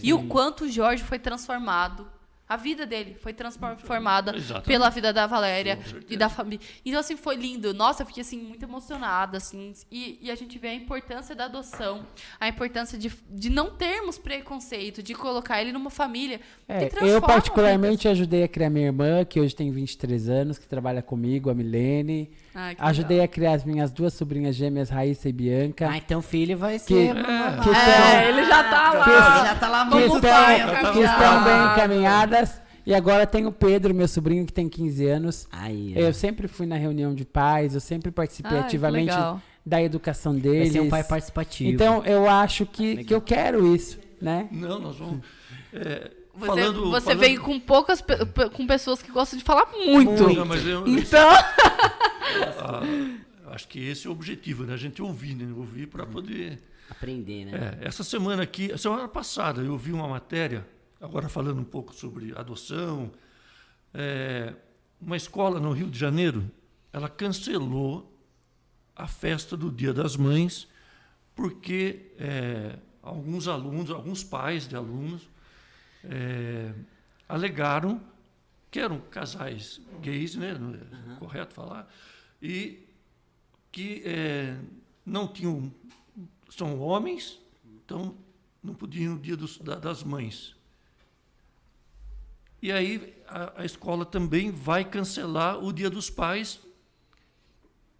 E o quanto o Jorge foi transformado. A vida dele foi transformada Exatamente. pela vida da Valéria Com certeza. e da família. Então, assim, foi lindo. Nossa, eu fiquei, assim, muito emocionada, assim. E a gente vê a importância da adoção, a importância de não termos preconceito, de colocar ele numa família que transforma Eu particularmente vidas. ajudei a criar minha irmã, que hoje tem 23 anos, que trabalha comigo, a Milene. Ai, que Ajudei legal. a criar as minhas 2 sobrinhas gêmeas, Raíssa e Bianca. Então filho vai Que- ser... Ele já tá lá. já tá lá que muito estão, pai, que estão bem encaminhadas. E agora tem o Pedro, meu sobrinho, que tem 15 anos. Aí, Eu sempre fui na reunião de pais, eu sempre participei Ai, que ativamente legal. da educação vai deles. ser um pai participativo. Então, eu acho que eu quero isso, né? Não, nós vamos... Você veio com com pessoas que gostam de falar muito. Não, mas Então, acho que esse é o objetivo, né? A gente ouvir, né? Ouvir para poder... Aprender, né? Essa semana aqui, semana passada, eu vi uma matéria, agora falando um pouco sobre adoção, uma escola no Rio de Janeiro, ela cancelou a festa do Dia das Mães, porque alguns alunos, alguns pais de alunos, alegaram que eram casais gays, né? Não é correto falar, e que não tinham, são homens, então não podiam no Dia das Mães. E aí a escola também vai cancelar o Dia dos Pais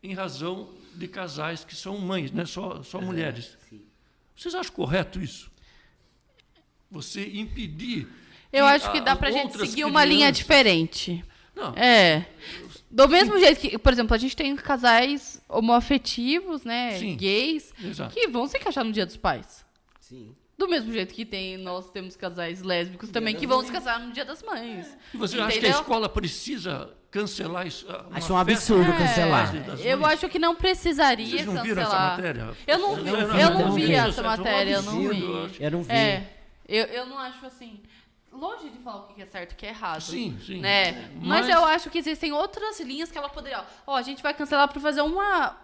em razão de casais que são mães, né? Só mulheres. Sim. Vocês acham correto isso? Você impedir... eu acho que dá pra gente outras seguir uma linha crianças- diferente. Não, Do mesmo jeito que, por exemplo, a gente tem casais homoafetivos, né? Sim. Gays, exato. que vão se encaixar no Dia dos Pais. Sim. Do mesmo jeito que nós temos casais lésbicos também que vão se casar no Dia das Mães. E você acha que a Entendeu? escola precisa cancelar isso? Acho um absurdo cancelar. Eu acho que não precisaria Vocês não viram essa cancelar. matéria? Eu não vi essa matéria, eu não vi. Eu não vi. Eu não acho assim. Longe de falar o que é certo e o que é errado. Sim, sim. Né? Mas eu acho que existem outras linhas que ela poderia. A gente vai cancelar para fazer uma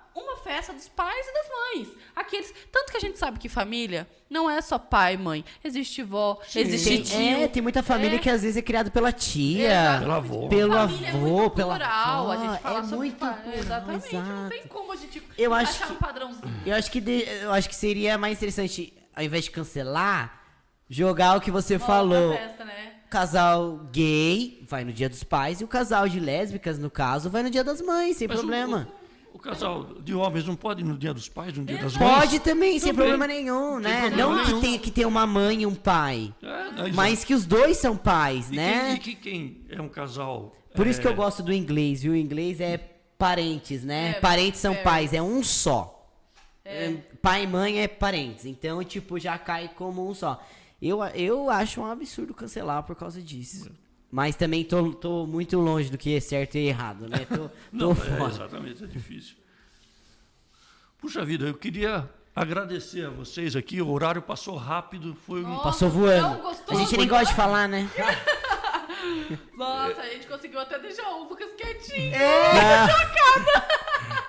festa dos pais e das mães. Aqueles. Tanto que a gente sabe que família não é só pai e mãe. Existe vó, existe tio. Tem muita família que às vezes é criada pela tia, Exato. Pela avó. pelo Família é avô, muito pela plural, avó. a gente fala É sobre muito família. plural, Exatamente. Não exato. tem como a gente Eu acho achar que- um padrãozinho. Eu acho que seria mais interessante, ao invés de cancelar, jogar o que você Uma falou. outra festa, né? Casal gay vai no Dia dos Pais e o casal de lésbicas, no caso, vai no Dia das Mães, sem Mas problema. O casal de homens não pode ir no Dia dos Pais, no Dia das Mães? Pode também, sem Também. problema nenhum, né? problema Não nenhum. que tenha que ter uma mãe e um pai, mas que os dois são pais, né? Quem é um casal... Por isso que eu gosto do inglês, viu? O inglês é parentes, né? É, parentes são é. pais, é um só. Pai e mãe é parentes, então, tipo, já cai como um só. Eu acho um absurdo cancelar por causa disso. Mas também tô muito longe do que é certo e errado, né? Tô fora. Exatamente, é difícil. Puxa vida, eu queria agradecer a vocês aqui, o horário passou rápido, foi um... Passou voando. tão gostoso. A gente nem gosta de falar, né? Nossa, a gente conseguiu até deixar o Lucas quietinho.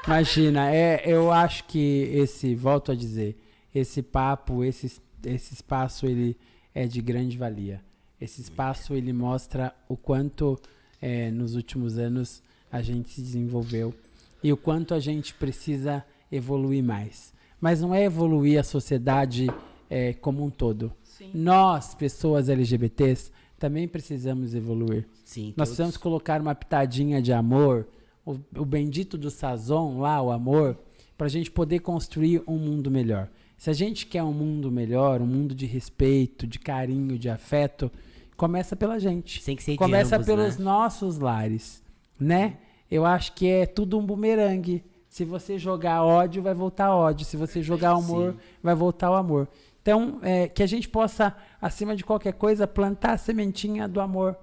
Imagina, eu acho que volto a dizer, esse papo, esse espaço, ele é de grande valia. Esse espaço, ele mostra o quanto nos últimos anos a gente se desenvolveu e o quanto a gente precisa evoluir mais. Mas não é evoluir a sociedade como um todo. Sim. Nós, pessoas LGBTs, também precisamos evoluir. Sim, Nós todos. precisamos colocar uma pitadinha de amor, o bendito do sazon lá, o amor, para a gente poder construir um mundo melhor. Se a gente quer um mundo melhor, um mundo de respeito, de carinho, de afeto, começa pela gente. Tem que ser de Começa ambos, pelos né? nossos lares, né? Eu acho que é tudo um bumerangue. Se você jogar ódio, vai voltar ódio. Se você jogar amor, vai voltar o amor. Então, que a gente possa, acima de qualquer coisa, plantar a sementinha do amor,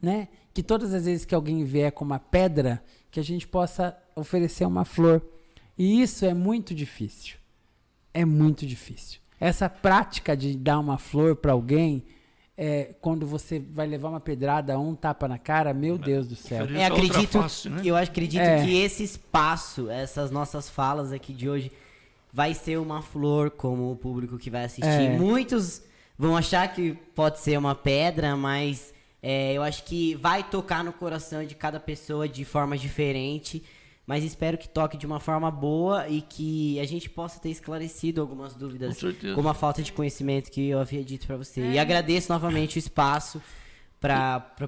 né? Que todas as vezes que alguém vier com uma pedra, que a gente possa oferecer uma flor. E isso é muito difícil. É muito difícil. Essa prática de dar uma flor para alguém, quando você vai levar uma pedrada ou um tapa na cara, meu Deus do céu. Diferença outra Acredito, face, né? eu acredito que esse espaço, essas nossas falas aqui de hoje, vai ser uma flor como o público que vai assistir. Muitos vão achar que pode ser uma pedra, mas eu acho que vai tocar no coração de cada pessoa de forma diferente. Mas espero que toque de uma forma boa e que a gente possa ter esclarecido algumas dúvidas, Com certeza. como a falta de conhecimento que eu havia dito para você. E agradeço novamente o espaço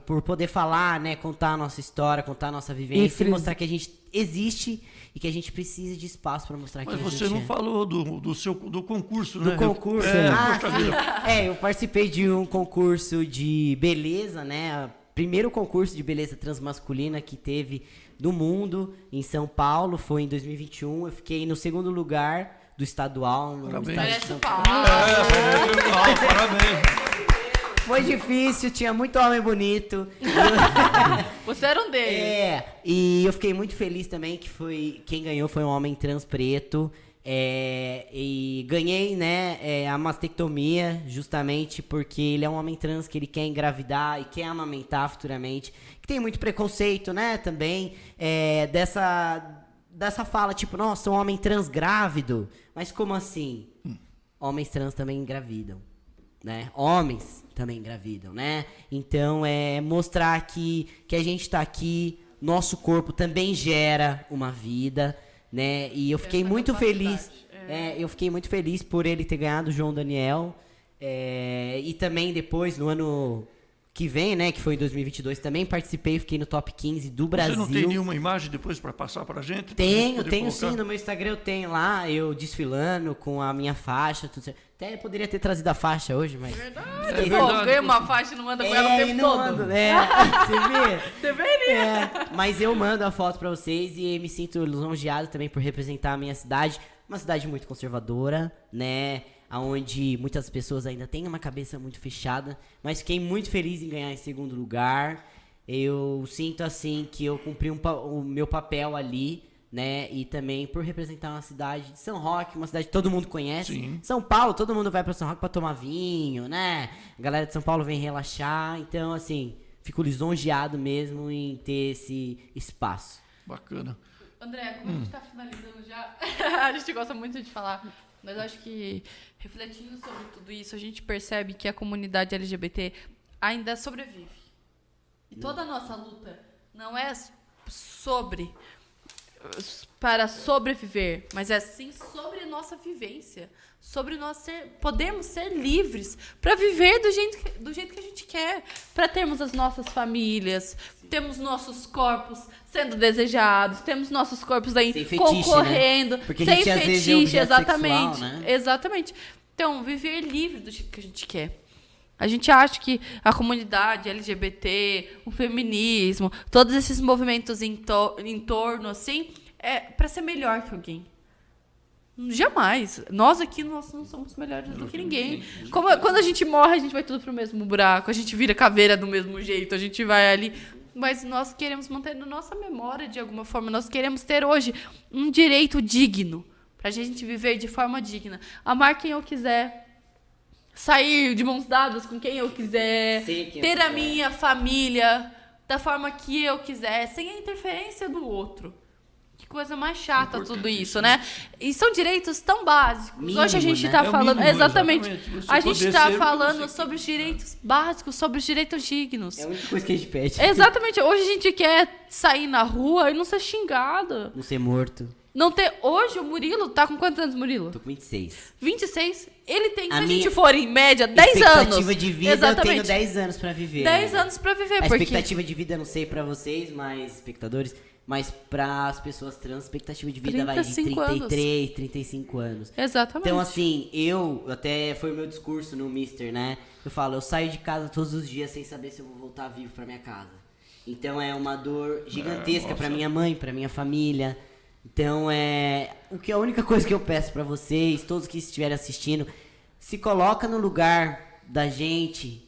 por poder falar, né, contar a nossa história, contar a nossa vivência e mostrar que a gente existe e que a gente precisa de espaço para mostrar Mas que a você gente não falou do concurso, né? do concurso. Poxa vida. Eu participei de um concurso de beleza, né? Primeiro concurso de beleza transmasculina que teve do mundo em São Paulo, foi em 2021. Eu fiquei no segundo lugar do estadual no Parabéns. estado de Parece São o Paulo. Paulo. Parabéns. Foi difícil, tinha muito homem bonito. Você era um deles. E eu fiquei muito feliz também que quem ganhou foi um homem trans preto. E ganhei, né, a mastectomia justamente porque ele é um homem trans que ele quer engravidar e quer amamentar futuramente. Que tem muito preconceito, né, também, dessa fala, tipo, nossa, um homem trans grávido. Mas como assim? Homens trans também engravidam, né? Homens também engravidam, né? Então, mostrar que a gente tá aqui, nosso corpo também gera uma vida, né? E eu fiquei muito feliz. Eu fiquei muito feliz por ele ter ganhado o João Daniel. E também depois, no ano que vem, né? Que foi em 2022, também participei, fiquei no top 15 do Brasil. Você não tem nenhuma imagem depois para passar para a gente? Tenho sim, no meu Instagram eu tenho lá, eu desfilando com a minha faixa, tudo certo. Até poderia ter trazido a faixa hoje, mas... Verdade. Pô, ganha uma faixa e não manda com ela o tempo não todo. mando, você vê? Deveria. Mas eu mando a foto pra vocês e me sinto lisonjeado também por representar a minha cidade. Uma cidade muito conservadora, né? Onde muitas pessoas ainda têm uma cabeça muito fechada. Mas fiquei muito feliz em ganhar em segundo lugar. Eu sinto, assim, que eu cumpri o meu papel ali, né? E também por representar uma cidade de São Roque, uma cidade que todo mundo conhece. Sim. São Paulo, todo mundo vai pra São Roque pra tomar vinho, né? A galera de São Paulo vem relaxar. Então, assim, fico lisonjeado mesmo em ter esse espaço. Bacana. André, como a gente tá finalizando já, a gente gosta muito de falar, mas eu acho que refletindo sobre tudo isso, a gente percebe que a comunidade LGBT ainda sobrevive. E toda a nossa luta não é sobre para sobreviver, mas é sim sobre nossa vivência, sobre nós podermos ser livres para viver do jeito que a gente quer, para termos as nossas famílias, temos nossos corpos sendo desejados, temos nossos corpos aí sem fetiche, concorrendo, né? Porque sem a gente, às vezes, é fetiche, objeto exatamente, sexual, né? exatamente. Então, viver livre do jeito que a gente quer. A gente acha que a comunidade LGBT, o feminismo, todos esses movimentos em torno, assim, é para ser melhor que alguém. Jamais. Nós aqui nós não somos melhores do que ninguém. Quando a gente morre, a gente vai tudo pro mesmo buraco, a gente vira caveira do mesmo jeito, a gente vai ali. Mas nós queremos manter na nossa memória, de alguma forma. Nós queremos ter hoje um direito digno, pra gente viver de forma digna. Amar quem eu quiser. Sair de mãos dadas com quem eu quiser, ter a minha família da forma que eu quiser, sem a interferência do outro. Que coisa mais chata tudo isso, né? E são direitos tão básicos. Mínimo, hoje a gente né? está falando... mínimo, exatamente. Você A gente poder está ser falando você sobre os direitos básicos, sobre os direitos dignos. É a única coisa que a gente pede. Exatamente. Hoje a gente quer sair na rua e não ser xingado. Não ser morto. Não ter... Hoje o Murilo tá com quantos anos, Murilo? Tô com 26. 26. Ele tem, se A a minha gente for em média, 10 anos. Expectativa de vida, Exatamente. eu tenho 10 anos pra viver. 10 né? anos pra viver, A porque... expectativa de vida, eu não sei pra vocês, mas espectadores, mas para as pessoas trans, a expectativa de vida vai de 33, 35 anos. Exatamente. Então, assim, até foi o meu discurso no Mister, né? Eu falo, eu saio de casa todos os dias sem saber se eu vou voltar vivo pra minha casa. Então é uma dor gigantesca pra minha mãe, pra minha família. Então a única coisa que eu peço pra vocês, todos que estiverem assistindo, se coloca no lugar da gente,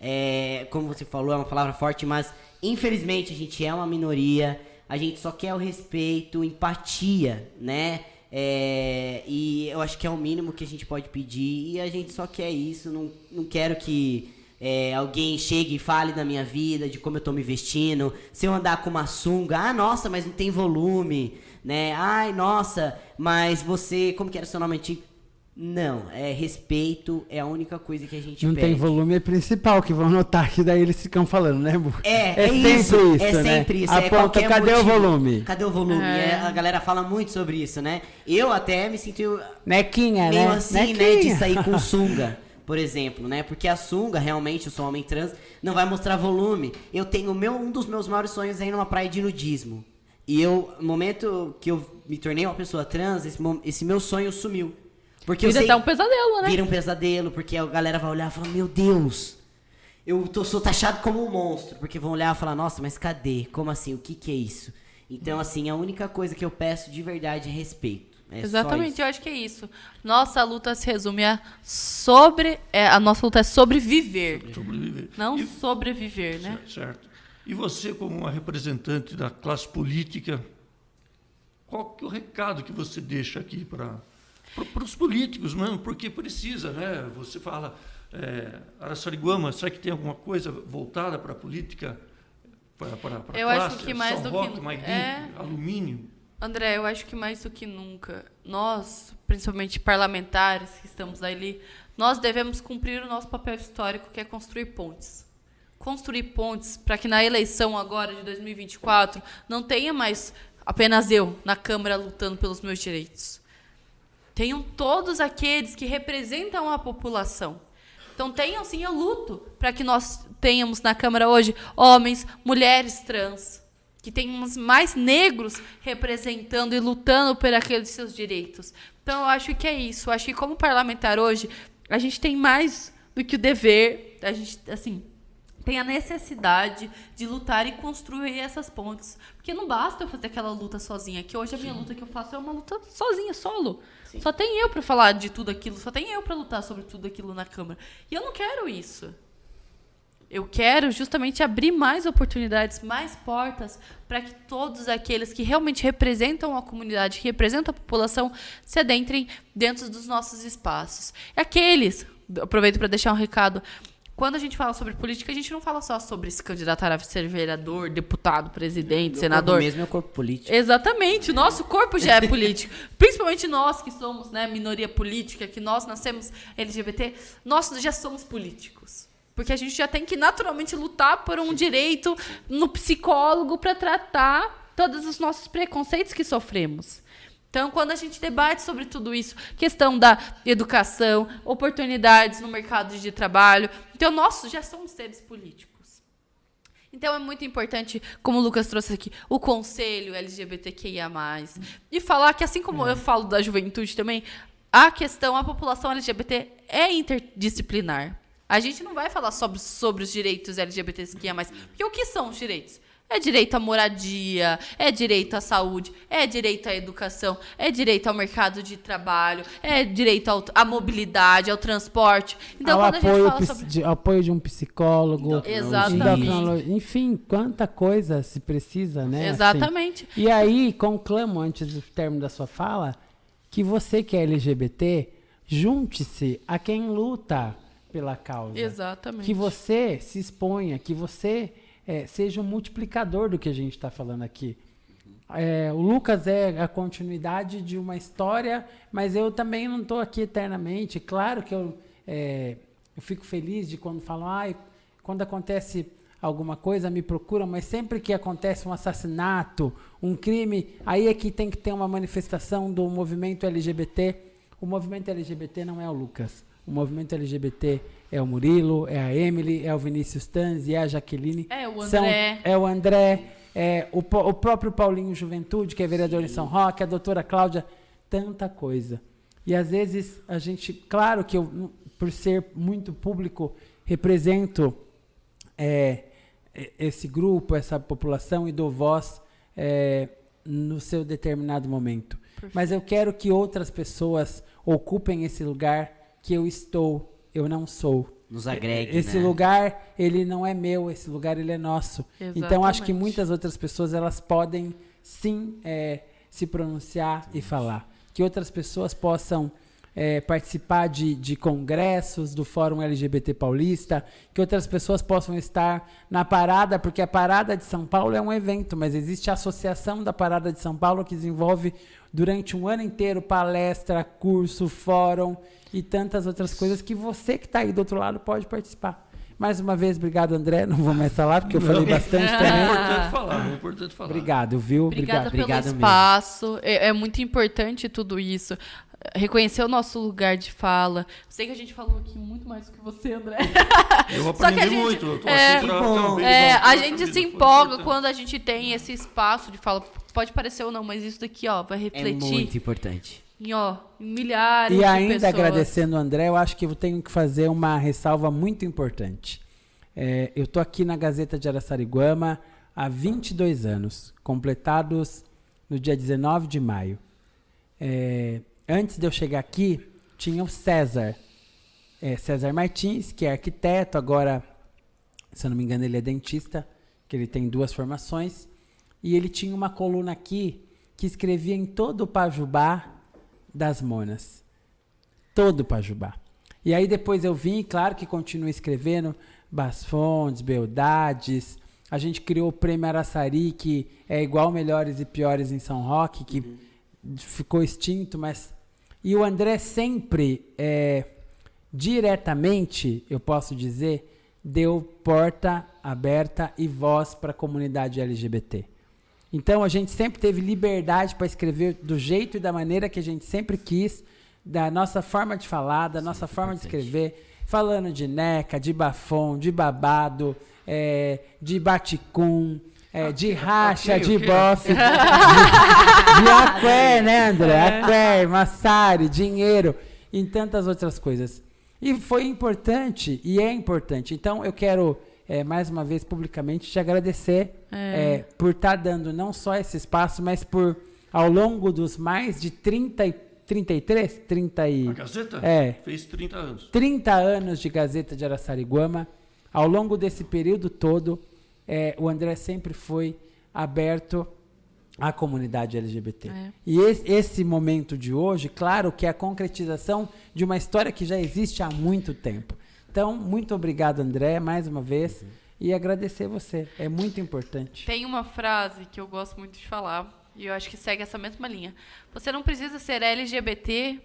como você falou, é uma palavra forte, mas infelizmente a gente é uma minoria, a gente só quer o respeito, empatia, né? E eu acho que é o mínimo que a gente pode pedir, e a gente só quer isso, não quero que alguém chegue e fale da minha vida, de como eu tô me vestindo, se eu andar com uma sunga, nossa, mas não tem volume, né? Ai, nossa, mas você, como que era o seu nome antigo? Não, respeito é a única coisa que a gente Não pede. tem volume, é principal, que vão notar que daí eles ficam falando, né, Bu? É sempre isso. Aponta, cadê o volume? Cadê o volume? A galera fala muito sobre isso, né? Eu até me sinto Nequinha, meio né? assim, né, de sair com sunga, por exemplo, né? Porque a sunga, realmente, eu sou um homem trans, não vai mostrar volume. Eu tenho um dos meus maiores sonhos é ir numa praia de nudismo. E no momento que eu me tornei uma pessoa trans, esse meu sonho sumiu. Porque Vira até um pesadelo, né? Vira um pesadelo, porque a galera vai olhar e falar, meu Deus, sou taxado como um monstro. Porque vão olhar e falar, nossa, mas cadê? Como assim? O que é isso? Então, assim, a única coisa que eu peço de verdade é respeito. Exatamente, eu acho que é isso. Nossa luta se resume a a nossa luta é sobre viver. Sobreviver. Não sobreviver, né? Certo. E você, como uma representante da classe política, qual que é o recado que você deixa aqui para os políticos mesmo? Porque precisa, né? Você fala, Araçariguama, será que tem alguma coisa voltada para a política? Para eu classe? acho que mais São do Roque, que... Maguinho, alumínio? André, eu acho que mais do que nunca, nós, principalmente parlamentares que estamos ali, nós devemos cumprir o nosso papel histórico, que é construir pontes. Construir pontes para que na eleição agora de 2024 não tenha mais apenas eu na Câmara lutando pelos meus direitos. Tenham todos aqueles que representam a população. Então tenham sim, eu luto para que nós tenhamos na Câmara hoje homens, mulheres trans, que tenhamos mais negros representando e lutando por aqueles seus direitos. Então eu acho que é isso. Eu acho que como parlamentar hoje, a gente tem mais do que o dever, a gente, assim, tem a necessidade de lutar e construir essas pontes. Porque não basta eu fazer aquela luta sozinha, que hoje a minha luta que eu faço é uma luta sozinha, solo. Sim. Só tem eu para falar de tudo aquilo, só tem eu para lutar sobre tudo aquilo na Câmara. E eu não quero isso. Eu quero justamente abrir mais oportunidades, mais portas, para que todos aqueles que realmente representam a comunidade, que representam a população, se adentrem dentro dos nossos espaços. E aqueles, aproveito para deixar um recado, quando a gente fala sobre política, a gente não fala só sobre se candidatar a ser vereador, deputado, presidente, senador. O mesmo é o corpo político. Exatamente, o nosso corpo já é político. Principalmente nós que somos, né, minoria política, que nós nascemos LGBT, nós já somos políticos. Porque a gente já tem que naturalmente lutar por um direito no psicólogo para tratar todos os nossos preconceitos que sofremos. Então, quando a gente debate sobre tudo isso, questão da educação, oportunidades no mercado de trabalho, então nós já somos seres políticos. Então é muito importante, como o Lucas trouxe aqui, o conselho LGBTQIA+. E falar que, assim como eu falo da juventude também, a população LGBT é interdisciplinar. A gente não vai falar sobre os direitos LGBTQIA+, porque o que são os direitos? É direito à moradia, é direito à saúde, é direito à educação, é direito ao mercado de trabalho, é direito à mobilidade, ao transporte. Então, ao quando a gente fala sobre... apoio de um psicólogo, Exatamente. enfim, quanta coisa se precisa, né? Exatamente. Assim. E aí, conclamo, antes do término da sua fala, que você que é LGBT, junte-se a quem luta pela causa. Exatamente. Que você se exponha, que você... seja um multiplicador do que a gente está falando aqui. O Lucas é a continuidade de uma história, mas eu também não estou aqui eternamente. Claro que eu fico feliz de quando falam, quando acontece alguma coisa, me procuram, mas sempre que acontece um assassinato, um crime, aí é que tem que ter uma manifestação do movimento LGBT. O movimento LGBT não é o Lucas. O movimento LGBT é o Murilo, é a Emily, é o Vinícius Tanzi, é a Jaqueline. É o André. É o André, o próprio Paulinho Juventude, que é vereador em São Roque, a doutora Cláudia, tanta coisa. E às vezes a gente, claro que eu, por ser muito público, represento esse grupo, essa população e dou voz no seu determinado momento. Perfeito. Mas eu quero que outras pessoas ocupem esse lugar que eu não sou. Nos agregue, esse lugar, ele não é meu, esse lugar, ele é nosso. Exatamente. Então, acho que muitas outras pessoas, elas podem, sim, se pronunciar e falar. Que outras pessoas possam participar de congressos do Fórum LGBT Paulista, que outras pessoas possam estar na parada, porque a Parada de São Paulo é um evento, mas existe a Associação da Parada de São Paulo, que desenvolve durante um ano inteiro palestra, curso, fórum e tantas outras coisas que você que está aí do outro lado pode participar. Mais uma vez, obrigado, André. Não vou mais falar, porque eu falei bastante também. É importante falar. Obrigado, viu? Obrigada pelo obrigado espaço. É muito importante tudo isso. Reconhecer o nosso lugar de fala. Sei que a gente falou aqui muito mais do que você, André. Eu aprendi muito. Eu tô aqui a gente se empolga quando a gente tem esse espaço de fala. Pode parecer ou não, mas isso daqui, vai refletir. É muito importante. Em milhares de pessoas. E ainda pessoas. agradecendo o André, eu acho que eu tenho que fazer uma ressalva muito importante. Eu estou aqui na Gazeta de Araçariguama há 22 anos, completados no dia 19 de maio. Antes de eu chegar aqui, tinha o César Martins, que é arquiteto, agora, se eu não me engano, ele é dentista, que ele tem 2 formações, e ele tinha uma coluna aqui que escrevia em todo o Pajubá das Monas. Todo o Pajubá. E aí depois eu vim, claro que continuo escrevendo, Basfontes, Beldades, a gente criou o Prêmio Araçari, que é igual Melhores e Piores em São Roque, que ficou extinto, mas... E o André sempre, diretamente, eu posso dizer, deu porta aberta e voz para a comunidade LGBT. Então, a gente sempre teve liberdade para escrever do jeito e da maneira que a gente sempre quis, da nossa forma de falar, da nossa forma de escrever, falando de neca, de bafom, de babado, de baticum, de racha, de bofe, de aqué, né, André? Aqué, massari, dinheiro, e tantas outras coisas. E foi importante, e é importante. Então, eu quero, mais uma vez, publicamente, te agradecer por estar dando não só esse espaço, mas por, ao longo dos mais de 33? 30 e... A Gazeta? Fez 30 anos. 30 anos de Gazeta de Araçariguama. Ao longo desse período todo, o André sempre foi aberto à comunidade LGBT. E esse momento de hoje, claro que é a concretização de uma história que já existe há muito tempo. Então, muito obrigado, André, mais uma vez, e agradecer você. É muito importante. Tem uma frase que eu gosto muito de falar, e eu acho que segue essa mesma linha. Você não precisa ser LGBT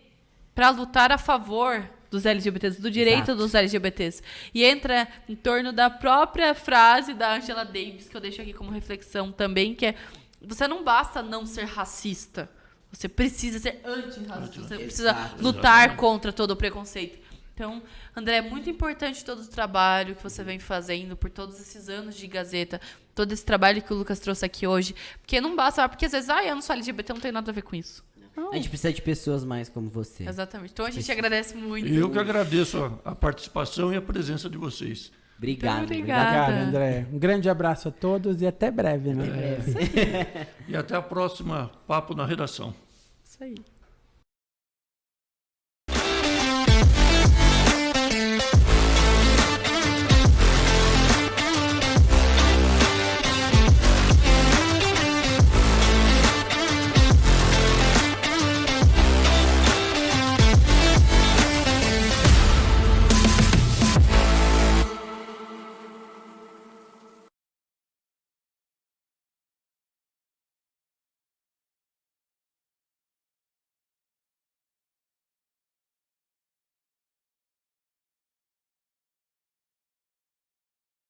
para lutar a favor dos LGBTs, do direito dos LGBTs. E entra em torno da própria frase da Angela Davis, que eu deixo aqui como reflexão também, que é: você não basta não ser racista. Você precisa ser antirracista. Você precisa lutar contra todo o preconceito. Então, André, é muito importante todo o trabalho que você vem fazendo por todos esses anos de Gazeta, todo esse trabalho que o Lucas trouxe aqui hoje. Porque não basta, porque às vezes, eu não sou LGBT, não tem nada a ver com isso. Não. A gente precisa de pessoas mais como você. Exatamente. Então a gente agradece muito. Eu que agradeço a participação e a presença de vocês. Obrigado. Muito obrigada. Obrigado, André. Um grande abraço a todos e até breve, né? E até a próxima Papo na Redação. Isso aí.